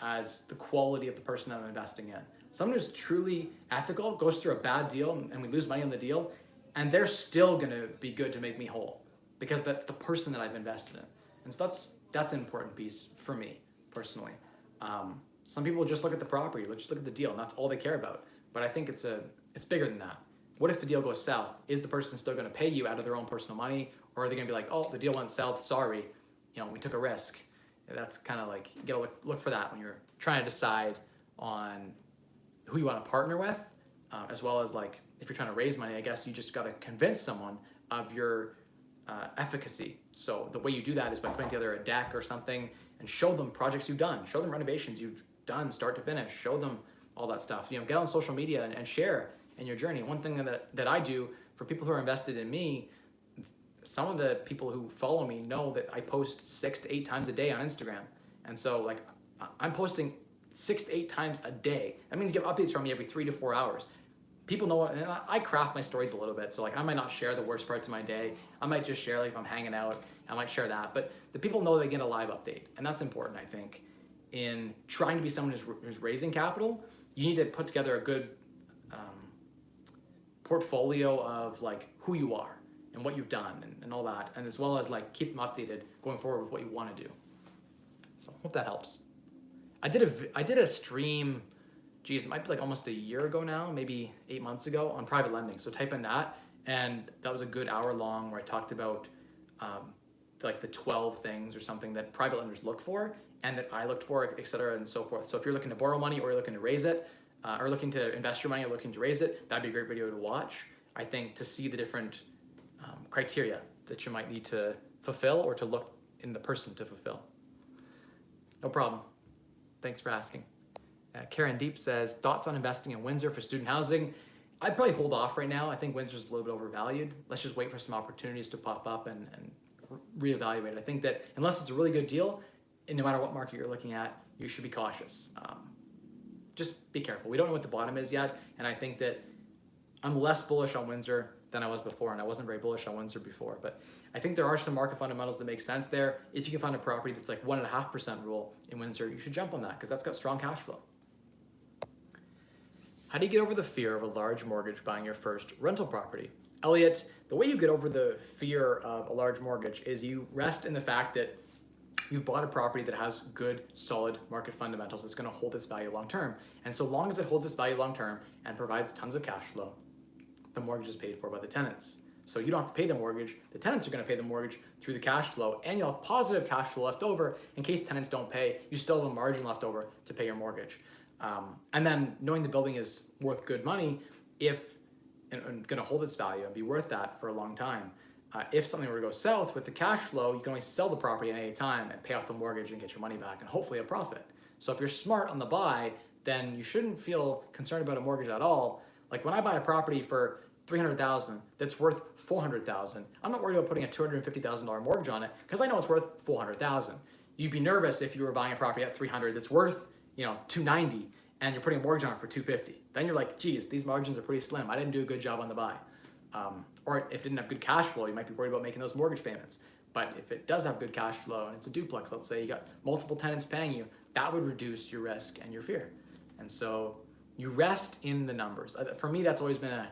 [SPEAKER 1] as the quality of the person that I'm investing in. Someone who's truly ethical goes through a bad deal and we lose money on the deal, and they're still gonna be good to make me whole, because that's the person that I've invested in. And so that's an important piece for me personally. Some people just look at the property, just look at the deal, and that's all they care about. But I think it's bigger than that. What if the deal goes south? Is the person still gonna pay you out of their own personal money, or are they gonna be like, oh, the deal went south, sorry, we took a risk? That's kind of like, you gotta look for that when you're trying to decide on who you want to partner with, as well as like if you're trying to raise money. I guess you just got to convince someone of your efficacy. So the way you do that is by putting together a deck or something and show them projects you've done, show them renovations you've done start to finish, show them all that stuff. Get on social media and share in your journey. One thing that I do for people who are invested in me, some of the people who follow me know that I post 6 to 8 times a day on Instagram. And so like I'm posting 6 to 8 times a day. That means you get updates from me every 3 to 4 hours. people know what, and I craft my stories a little bit. So like I might not share the worst parts of my day. I might just share like if I'm hanging out, I might share that. But the people know they get a live update, and that's important, I think, in trying to be someone who's raising capital. You need to put together a good portfolio of like who you are and what you've done and all that, and as well as like keep them updated going forward with what you want to do. So hope that helps. I did a stream, geez, it might be like almost a year ago now, maybe 8 months ago, on private lending. So type in that, and that was a good hour long where I talked about like the 12 things or something that private lenders look for and that I looked for, et cetera, and so forth. So if you're looking to borrow money or you're looking to raise it, or looking to invest your money or looking to raise it, that'd be a great video to watch, I think, to see the different criteria that you might need to fulfill or to look in the person to fulfill. No problem. Thanks for asking. Karen Deep says, thoughts on investing in Windsor for student housing? I'd probably hold off right now. I think Windsor's a little bit overvalued. Let's just wait for some opportunities to pop up and reevaluate. I think that unless it's a really good deal, and no matter what market you're looking at, you should be cautious. Just be careful. We don't know what the bottom is yet, and I think that I'm less bullish on Windsor than I was before, and I wasn't very bullish on Windsor before, but I think there are some market fundamentals that make sense there. If you can find a property that's like 1.5% rule in Windsor, you should jump on that because that's got strong cash flow. How do you get over the fear of a large mortgage buying your first rental property? Elliot, the way you get over the fear of a large mortgage is you rest in the fact that you've bought a property that has good, solid market fundamentals that's going to hold its value long term. And so long as it holds its value long term and provides tons of cash flow, the mortgage is paid for by the tenants. So you don't have to pay the mortgage. The tenants are going to pay the mortgage through the cash flow, and you'll have positive cash flow left over in case tenants don't pay. You still have a margin left over to pay your mortgage. And then knowing the building is worth good money, and going to hold its value and be worth that for a long time. If something were to go south with the cash flow, you can always sell the property at any time and pay off the mortgage and get your money back and hopefully a profit. So if you're smart on the buy, then you shouldn't feel concerned about a mortgage at all. Like when I buy a property for $300,000 that's worth $400,000, I'm not worried about putting a $250,000 mortgage on it because I know it's worth $400,000. You'd be nervous if you were buying a property at $300,000 that's worth $290,000 and you're putting a mortgage on it for $250,000. Then you're like, geez, these margins are pretty slim. I didn't do a good job on the buy. Or if it didn't have good cash flow, you might be worried about making those mortgage payments. But if it does have good cash flow and it's a duplex, let's say you got multiple tenants paying you, that would reduce your risk and your fear. And so you rest in the numbers. For me, that's always been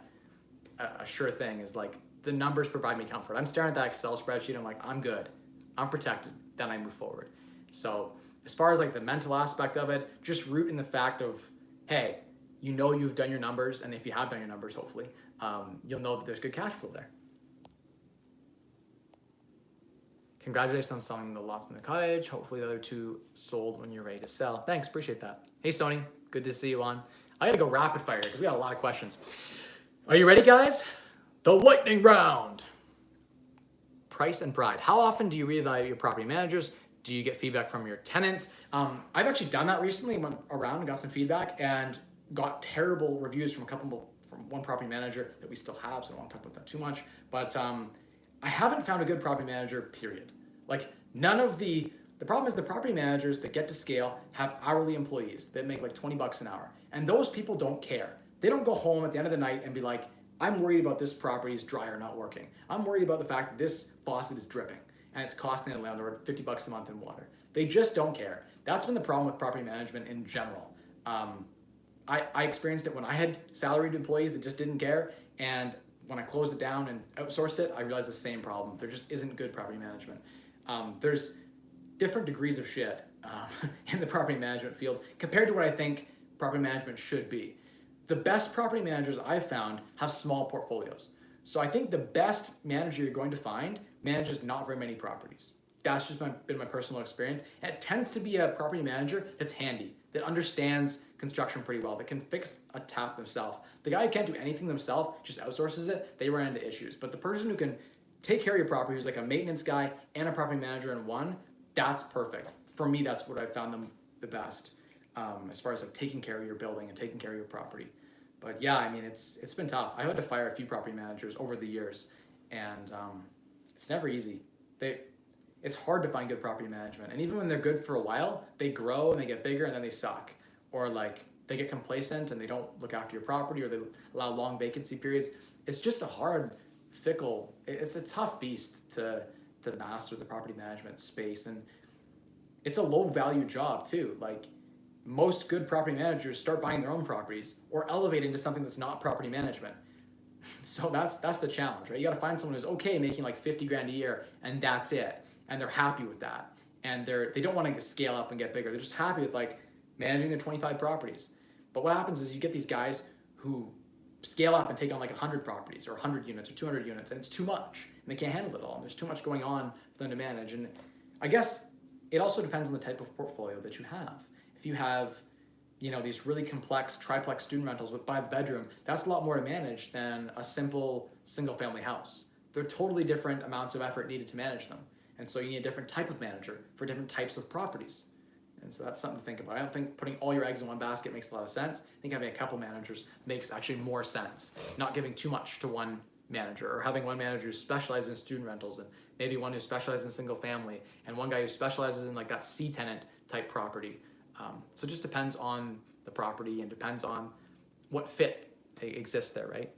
[SPEAKER 1] a sure thing, is like the numbers provide me comfort. I'm staring at that Excel spreadsheet, I'm like, I'm good, I'm protected, then I move forward. So as far as like the mental aspect of it, just root in the fact of, hey, you've done your numbers, and if you have done your numbers, hopefully, you'll know that there's good cash flow there. Congratulations on selling the lots in the cottage. Hopefully the other two sold when you're ready to sell. Thanks, appreciate that. Hey, Sony, good to see you on. I gotta go rapid fire because we got a lot of questions. Are you ready, guys? The lightning round. Price and pride. How often do you reevaluate your property managers? Do you get feedback from your tenants? I've actually done that recently. Went around and got some feedback and got terrible reviews from one property manager that we still have, so I don't want to talk about that too much. But I haven't found a good property manager, period. Like none of the problem is the property managers that get to scale have hourly employees that make like 20 bucks an hour. And those people don't care. They don't go home at the end of the night and be like, I'm worried about this property's dryer not working. I'm worried about the fact that this faucet is dripping and it's costing the landlord 50 bucks a month in water. They just don't care. That's been the problem with property management in general. I experienced it when I had salaried employees that just didn't care, and when I closed it down and outsourced it, I realized the same problem. There just isn't good property management. There's different degrees of shit in the property management field compared to what I think property management should be. The best property managers I've found have small portfolios. So I think the best manager you're going to find manages not very many properties. That's just been my personal experience. And it tends to be a property manager that's handy, that understands construction pretty well, that can fix a tap themselves. The guy who can't do anything themselves, just outsources it, they run into issues. But the person who can take care of your property, who's like a maintenance guy and a property manager in one, that's perfect. For me, that's what I found them the best, as far as like taking care of your building and taking care of your property. But yeah, I mean, it's been tough. I had to fire a few property managers over the years, and it's never easy. It's hard to find good property management. And even when they're good for a while, they grow and they get bigger and then they suck. Or like they get complacent and they don't look after your property, or they allow long vacancy periods. It's just a hard, fickle, it's a tough beast to master the property management space. And it's a low value job too. Like, most good property managers start buying their own properties or elevating to something that's not property management. So that's the challenge, right? You got to find someone who's okay making like 50 grand a year and that's it, and they're happy with that, and they don't want to scale up and get bigger. They're just happy with like managing their 25 properties. But what happens is you get these guys who scale up and take on like 100 properties or 100 units or 200 units, and it's too much and they can't handle it all, and there's too much going on for them to manage. And I guess it also depends on the type of portfolio that you have. If you have, you know, these really complex triplex student rentals with by the bedroom, that's a lot more to manage than a simple single family house. They're totally different amounts of effort needed to manage them. And so you need a different type of manager for different types of properties. And so that's something to think about. I don't think putting all your eggs in one basket makes a lot of sense. I think having a couple managers makes actually more sense. Not giving too much to one manager, or having one manager who specializes in student rentals, and maybe one who specializes in single family, and one guy who specializes in like that C tenant type property. So it just depends on the property and depends on what fit exists there, right?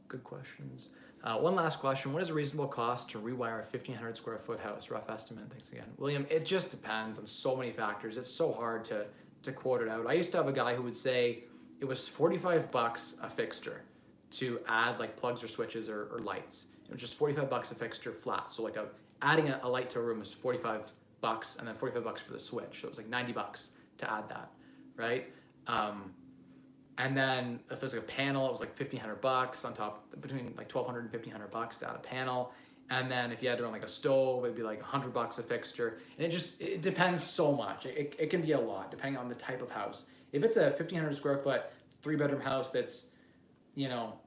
[SPEAKER 1] Good questions. One last question. What is a reasonable cost to rewire a 1,500 square foot house? Rough estimate. Thanks again. William, it just depends on so many factors. It's so hard to quote it out. I used to have a guy who would say it was $45 a fixture to add like plugs or switches or lights. It was just $45 a fixture flat. So like adding a light to a room is $45, and then $45 for the switch. So it was like $90 to add that, right? And then if there's like a panel, it was like $1,500 on top, between like $1,200 and $1,500 to add a panel. And then if you had to run like a stove, it'd be like $100 a fixture. And it depends so much. It can be a lot depending on the type of house. If it's a 1,500 square foot, 3-bedroom house that's, you know,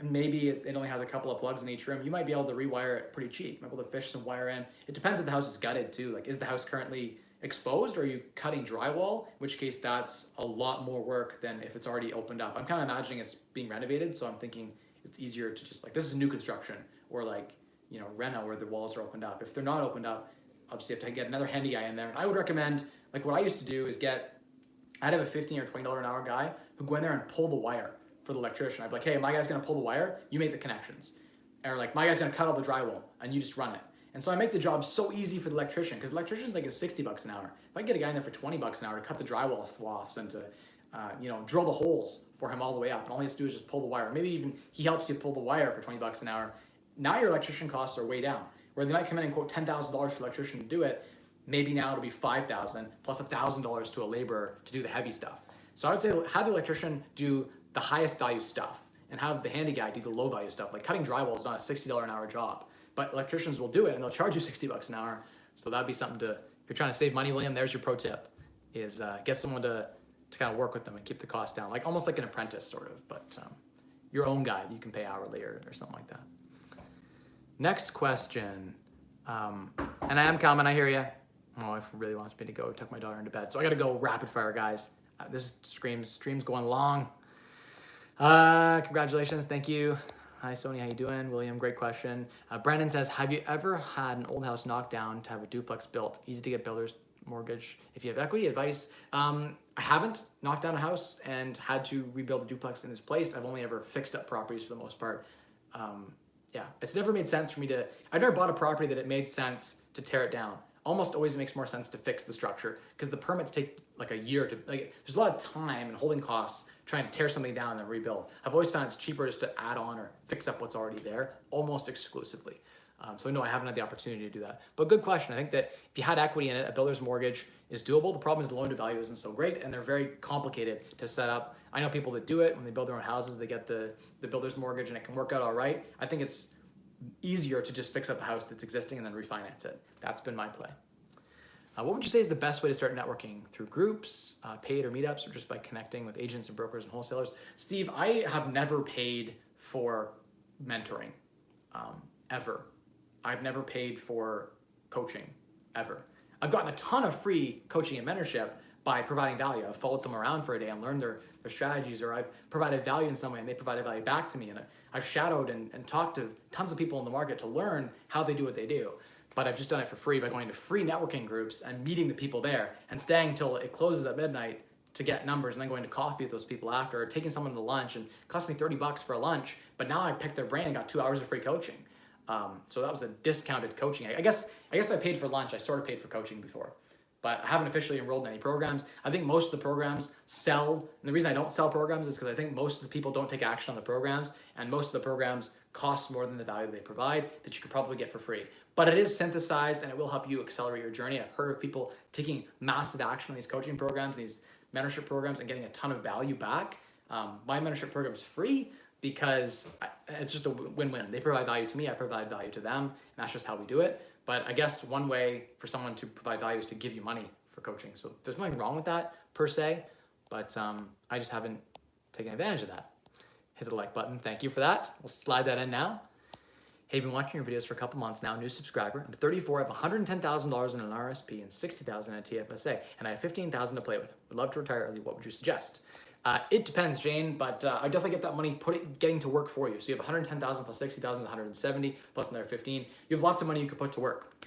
[SPEAKER 1] maybe it only has a couple of plugs in each room, you might be able to rewire it pretty cheap. You might be able to fish some wire in. It depends if the house is gutted too. Like, is the house currently exposed, or are you cutting drywall? In which case that's a lot more work than if it's already opened up. I'm kind of imagining it's being renovated, so I'm thinking it's easier to just like, this is new construction, or like, you know, reno where the walls are opened up. If they're not opened up, obviously you have to get another handy guy in there. And I would recommend, like what I used to do is I'd have a $15 or $20 an hour guy who'd go in there and pull the wire for the electrician. I'd be like, hey, my guy's gonna pull the wire, you make the connections. Or like, my guy's gonna cut all the drywall and you just run it. And so I make the job so easy for the electrician, because electricians make it $60 an hour. If I can get a guy in there for $20 an hour to cut the drywall swaths and to, you know, drill the holes for him all the way up, and all he has to do is just pull the wire. Maybe even he helps you pull the wire for $20 an hour. Now your electrician costs are way down. Where they might come in and quote $10,000 for electrician to do it, maybe now it'll be $5,000 plus $1,000 to a laborer to do the heavy stuff. So I would say have the electrician do the highest value stuff and have the handy guy do the low value stuff. Like cutting drywall is not a $60 an hour job, but electricians will do it and they'll charge you $60 an hour. So that'd be something if you're trying to save money, William, there's your pro tip, is get someone to kind of work with them and keep the cost down. Like almost like an apprentice sort of, but your own guy you can pay hourly or something like that. Next question, and I am coming, I hear you. My wife really wants me to go tuck my daughter into bed, so I gotta go rapid fire, guys. This stream's going long. Congratulations, thank you. Hi, Sony, how you doing? William, great question. Brandon says, have you ever had an old house knocked down to have a duplex built? Easy to get builder's mortgage if you have equity. Advice, I haven't knocked down a house and had to rebuild a duplex in this place. I've only ever fixed up properties for the most part. Yeah, it's never made sense for me I've never bought a property that it made sense to tear it down. Almost always makes more sense to fix the structure, because the permits take like a year there's a lot of time and holding costs trying to tear something down and then rebuild. I've always found it's cheaper just to add on or fix up what's already there, almost exclusively. So no, I haven't had the opportunity to do that. But good question. I think that if you had equity in it, a builder's mortgage is doable. The problem is the loan to value isn't so great, and they're very complicated to set up. I know people that do it when they build their own houses, they get the builder's mortgage and it can work out all right. I think it's easier to just fix up a house that's existing and then refinance it. That's been my play. What would you say is the best way to start networking? Through groups, paid or meetups, or just by connecting with agents and brokers and wholesalers? Steve, I have never paid for mentoring, ever. I've never paid for coaching, ever. I've gotten a ton of free coaching and mentorship, by providing value. I've followed someone around for a day and learned their strategies, or I've provided value in some way and they provided value back to me. And I've shadowed and talked to tons of people in the market to learn how they do what they do. But I've just done it for free by going to free networking groups and meeting the people there and staying till it closes at midnight to get numbers, and then going to coffee with those people after, or taking someone to lunch, and it cost me $30 for a lunch, but now I picked their brain and got 2 hours of free coaching. So that was a discounted coaching. I guess I paid for lunch. I sort of paid for coaching before, but I haven't officially enrolled in any programs. I think most of the programs sell, and the reason I don't sell programs is because I think most of the people don't take action on the programs, and most of the programs cost more than the value they provide that you could probably get for free. But it is synthesized and it will help you accelerate your journey. I've heard of people taking massive action on these coaching programs, these mentorship programs, and getting a ton of value back. My mentorship program is free because it's just a win-win. They provide value to me, I provide value to them, and that's just how we do it. But I guess one way for someone to provide value is to give you money for coaching. So there's nothing wrong with that per se, but I just haven't taken advantage of that. Hit the like button. Thank you for that. We'll slide that in now. Hey, been watching your videos for a couple months now, new subscriber. I'm 34, I have $110,000 in an RSP and $60,000 in a TFSA, and I have $15,000 to play with. Would love to retire early. What would you suggest? It depends, Jane, but I definitely get that money getting to work for you. So you have $110,000 plus $60,000 is $170, plus another 15. You have lots of money you could put to work.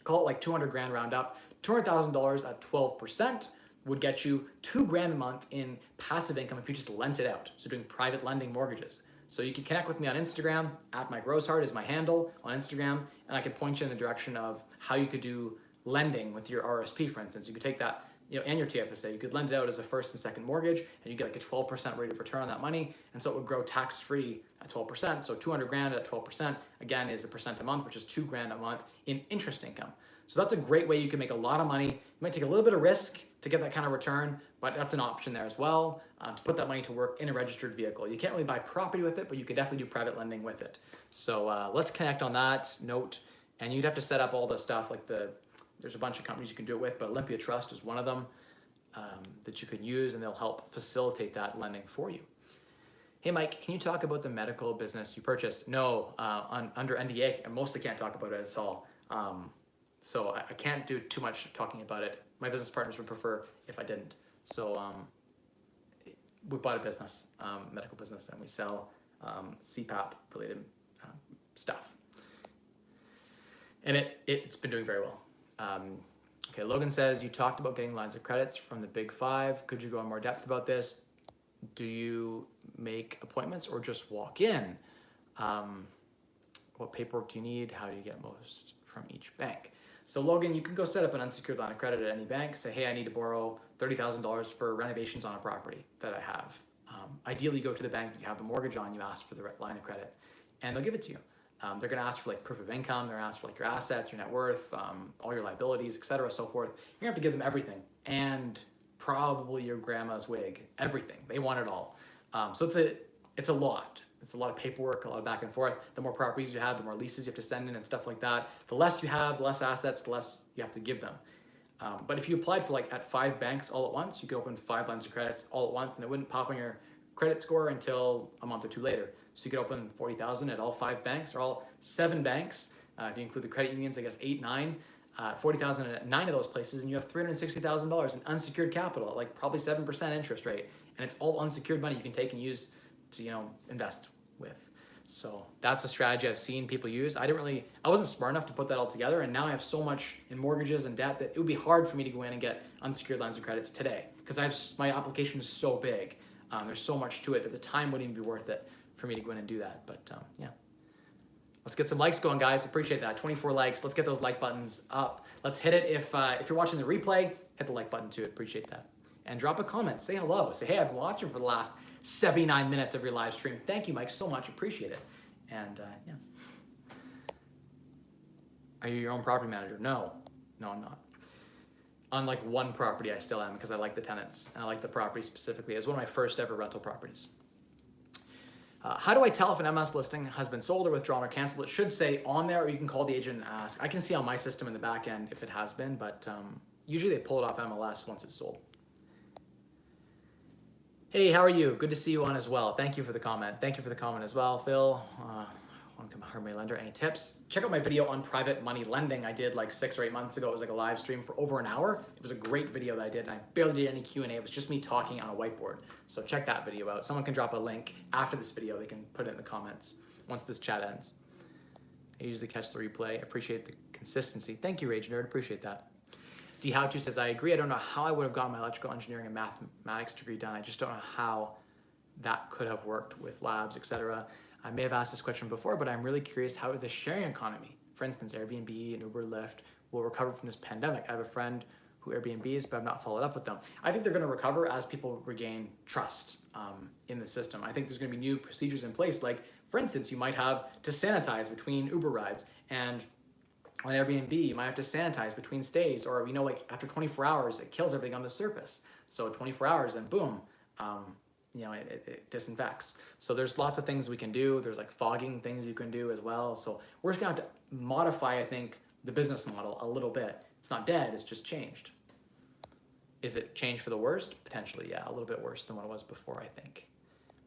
[SPEAKER 1] Call it like 200 grand round up. $200,000 at 12% would get you $2,000 a month in passive income if you just lent it out. So doing private lending mortgages. So you can connect with me on Instagram, at Mike Rosehart is my handle on Instagram, and I can point you in the direction of how you could do lending with your RSP, for instance. You could take that, and your TFSA, you could lend it out as a first and second mortgage, and you get like a 12% rate of return on that money, and so it would grow tax-free at 12%. So 200 grand at 12%, again, is a percent a month, which is $2,000 a month in interest income. So that's a great way you can make a lot of money. You might take a little bit of risk to get that kind of return, but that's an option there as well, to put that money to work in a registered vehicle. You can't really buy property with it, but you could definitely do private lending with it. So let's connect on that note, and you'd have to set up all the stuff like there's a bunch of companies you can do it with, but Olympia Trust is one of them that you can use, and they'll help facilitate that lending for you. Hey Mike, can you talk about the medical business you purchased? No, under NDA, I mostly can't talk about it at all. So I can't do too much talking about it. My business partners would prefer if I didn't. So we bought a business, medical business, and we sell CPAP related stuff. And it's been doing very well. Okay, Logan says, you talked about getting lines of credits from the big five. Could you go in more depth about this? Do you make appointments or just walk in? What paperwork do you need? How do you get most from each bank? So Logan, you can go set up an unsecured line of credit at any bank. Say, hey, I need to borrow $30,000 for renovations on a property that I have. Ideally, you go to the bank that you have the mortgage on, you ask for the line of credit, and they'll give it to you. They're gonna ask for like proof of income, they're gonna ask for like your assets, your net worth, all your liabilities, etc., so forth. You're gonna have to give them everything, and probably your grandma's wig, everything. They want it all. So it's a lot. It's a lot of paperwork, a lot of back and forth. The more properties you have, the more leases you have to send in and stuff like that. The less you have, the less assets, the less you have to give them. But if you applied for like at 5 banks all at once, you could open 5 lines of credits all at once, and it wouldn't pop on your credit score until a month or 2 later. So you could open 40,000 at all 5 banks, or all 7 banks. If you include the credit unions, I guess 8, 9. 40,000 at 9 of those places, and you have $360,000 in unsecured capital at like probably 7% interest rate, and it's all unsecured money you can take and use to invest with. So that's a strategy I've seen people use. I wasn't smart enough to put that all together, and now I have so much in mortgages and debt that it would be hard for me to go in and get unsecured lines of credits today, because my application is so big. There's so much to it that the time wouldn't even be worth it for me to go in and do that. But yeah. Let's get some likes going, guys. Appreciate that. 24 likes. Let's get those like buttons up. Let's hit it. If you're watching the replay, hit the like button too. Appreciate that. And drop a comment. Say hello. Say, hey, I've been watching for the last 79 minutes of your live stream. Thank you, Mike, so much. Appreciate it. And yeah. Are you your own property manager? No, I'm not. On like one property, I still am, because I like the tenants and I like the property specifically. It was one of my first ever rental properties. How do I tell if an MLS listing has been sold or withdrawn or canceled? It should say on there, or you can call the agent and ask. I can see on my system in the back end if it has been, but usually they pull it off MLS once it's sold. Hey, how are you? Good to see you on as well. Thank you for the comment. Thank you for the comment as well, Phil. Want to become a money lender? Any tips? Check out my video on private money lending I did like 6 or 8 months ago. It was like a live stream for over an hour. It was a great video that I did, and I barely did any Q&A. It was just me talking on a whiteboard. So check that video out. Someone can drop a link after this video. They can put it in the comments once this chat ends. I usually catch the replay. I appreciate the consistency. Thank you, Rage Nerd. Appreciate that. D How To says, I agree. I don't know how I would have gotten my electrical engineering and mathematics degree done. I just don't know how that could have worked with labs, etc. I may have asked this question before, but I'm really curious how the sharing economy, for instance, Airbnb and Uber, Lyft, will recover from this pandemic. I have a friend who Airbnbs, but I've not followed up with them. I think they're going to recover as people regain trust in the system. I think there's going to be new procedures in place. Like, for instance, you might have to sanitize between Uber rides, and on Airbnb, you might have to sanitize between stays, or like after 24 hours, it kills everything on the surface. So 24 hours and boom, it disinfects. So there's lots of things we can do. There's like fogging things you can do as well. So we're just gonna have to modify, I think, the business model a little bit. It's not dead, it's just changed. Is it changed for the worst? Potentially, yeah, a little bit worse than what it was before, I think.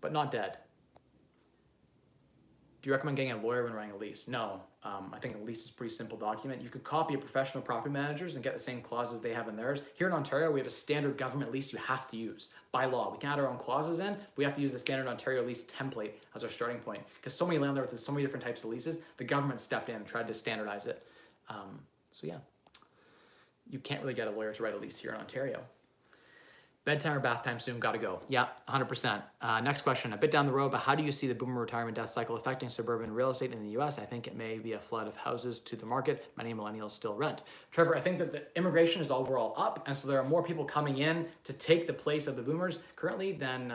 [SPEAKER 1] But not dead. Do you recommend getting a lawyer when writing a lease? No, I think a lease is a pretty simple document. You could copy a professional property managers and get the same clauses they have in theirs. Here in Ontario, we have a standard government lease you have to use by law. We can add our own clauses in. We have to use the standard Ontario lease template as our starting point, because so many landlords have so many different types of leases. The government stepped in and tried to standardize it. So yeah, you can't really get a lawyer to write a lease here in Ontario. Bedtime or bath time soon, gotta go. Yeah, 100%. Next question, a bit down the road, but how do you see the boomer retirement death cycle affecting suburban real estate in the US? I think it may be a flood of houses to the market. Many millennials still rent. Trevor, I think that the immigration is overall up, and so there are more people coming in to take the place of the boomers currently than,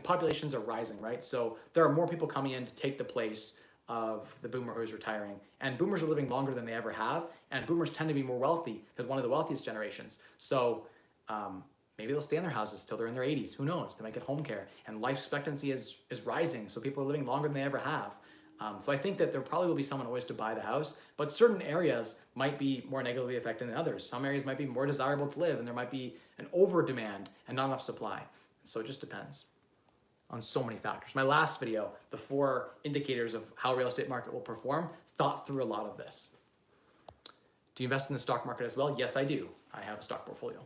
[SPEAKER 1] populations are rising, right? So there are more people coming in to take the place of the boomer who's retiring. And boomers are living longer than they ever have, and boomers tend to be more wealthy because one of the wealthiest generations. So, maybe they'll stay in their houses till they're in their 80s. Who knows? They might get home care. And life expectancy is rising, so people are living longer than they ever have. So I think that there probably will be someone always to buy the house, but certain areas might be more negatively affected than others. Some areas might be more desirable to live, and there might be an over demand and not enough supply. So it just depends on so many factors. My last video, the 4 indicators of how real estate market will perform, thought through a lot of this. Do you invest in the stock market as well? Yes, I do. I have a stock portfolio.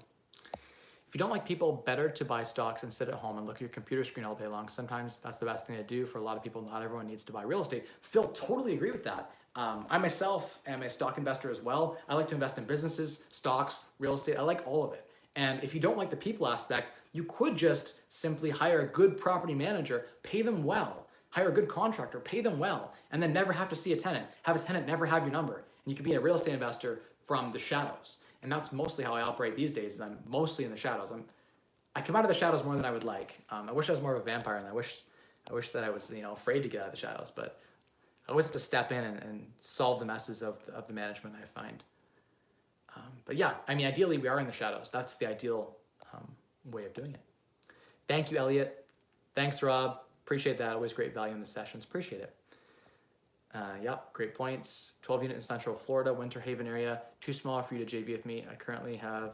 [SPEAKER 1] If you don't like people, better to buy stocks and sit at home and look at your computer screen all day long. Sometimes that's the best thing to do for a lot of people. Not everyone needs to buy real estate. Phil, totally agree with that. I myself am a stock investor as well. I like to invest in businesses, stocks, real estate. I like all of it. And if you don't like the people aspect, you could just simply hire a good property manager, pay them well, hire a good contractor, pay them well, and then never have to see a tenant. Have a tenant never have your number. And you can be a real estate investor from the shadows. And that's mostly how I operate these days, is I'm mostly in the shadows. I come out of the shadows more than I would like. I wish I was more of a vampire, and I wish that I was afraid to get out of the shadows, but I always have to step in and solve the messes of the management, I find. But yeah, ideally we are in the shadows. That's the ideal way of doing it. Thank you, Elliot. Thanks, Rob. Appreciate that. Always great value in the sessions. Appreciate it. Yep, great points. 12 unit in Central Florida, Winter Haven area. Too small for you to JV with me. I currently have,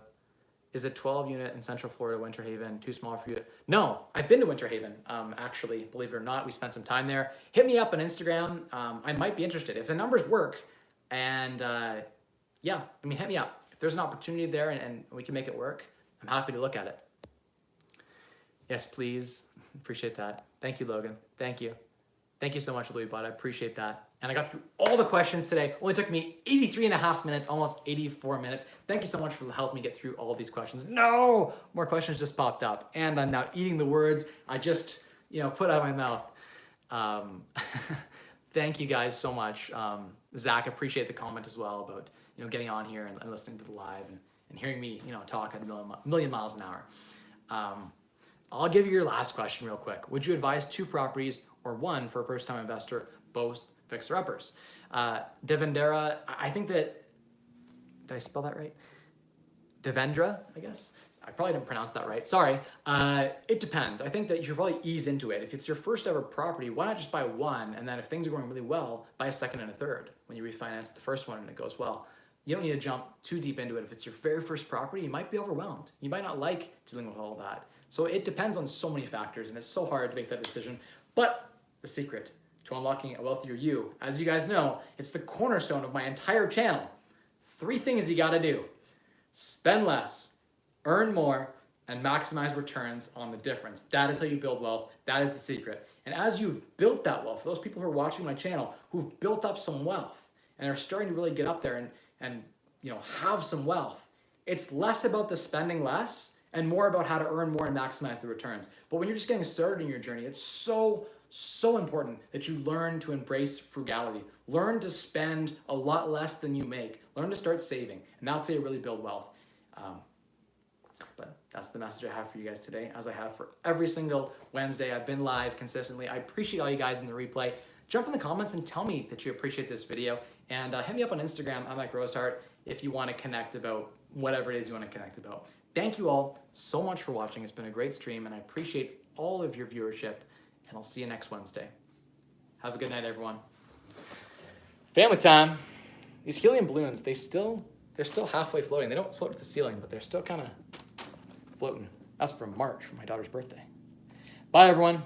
[SPEAKER 1] is it 12 unit in Central Florida, Winter Haven? Too small for you to, no, I've been to Winter Haven, actually, believe it or not. We spent some time there. Hit me up on Instagram. I might be interested. If the numbers work, and hit me up. If there's an opportunity there and we can make it work, I'm happy to look at it. Yes, please. Appreciate that. Thank you, Logan. Thank you. Thank you so much, Louis Bot. I appreciate that. And I got through all the questions today. Only took me 83 and a half minutes, almost 84 minutes. Thank you so much for helping me get through all of these questions. No, more questions just popped up. And I'm now eating the words I just, put out of my mouth. Thank you guys so much. Zach, appreciate the comment as well about, getting on here and listening to the live and hearing me, talk at a million miles an hour. I'll give you your last question real quick. Would you advise 2 properties or 1 for a first-time investor, both fixer-uppers? Devendra, I think that, did I spell that right? Devendra, I guess? I probably didn't pronounce that right. Sorry. It depends. I think that you should probably ease into it. If it's your first ever property, why not just buy 1, and then if things are going really well, buy a 2nd and a 3rd when you refinance the first one and it goes well. You don't need to jump too deep into it. If it's your very first property, you might be overwhelmed. You might not like dealing with all that. So it depends on so many factors, and it's so hard to make that decision. But the secret to to unlocking a wealthier you. As you guys know, it's the cornerstone of my entire channel. 3 things you gotta do: spend less, earn more, and maximize returns on the difference. That is how you build wealth. That is the secret. And as you've built that wealth, for those people who are watching my channel who've built up some wealth and are starting to really get up there and have some wealth, it's less about the spending less and more about how to earn more and maximize the returns. But when you're just getting started in your journey, it's so important that you learn to embrace frugality. Learn to spend a lot less than you make. Learn to start saving, and that's how you really build wealth. But that's the message I have for you guys today, as I have for every single Wednesday. I've been live consistently. I appreciate all you guys in the replay. Jump in the comments and tell me that you appreciate this video, and hit me up on Instagram. I'm like Rosehart if you want to connect about whatever it is you want to connect about. Thank you all so much for watching. It's been a great stream, and I appreciate all of your viewership, and I'll see you next Wednesday. Have a good night, everyone. Family time. These helium balloons, they're still halfway floating. They don't float to the ceiling, but they're still kind of floating. That's from March, for my daughter's birthday. Bye, everyone.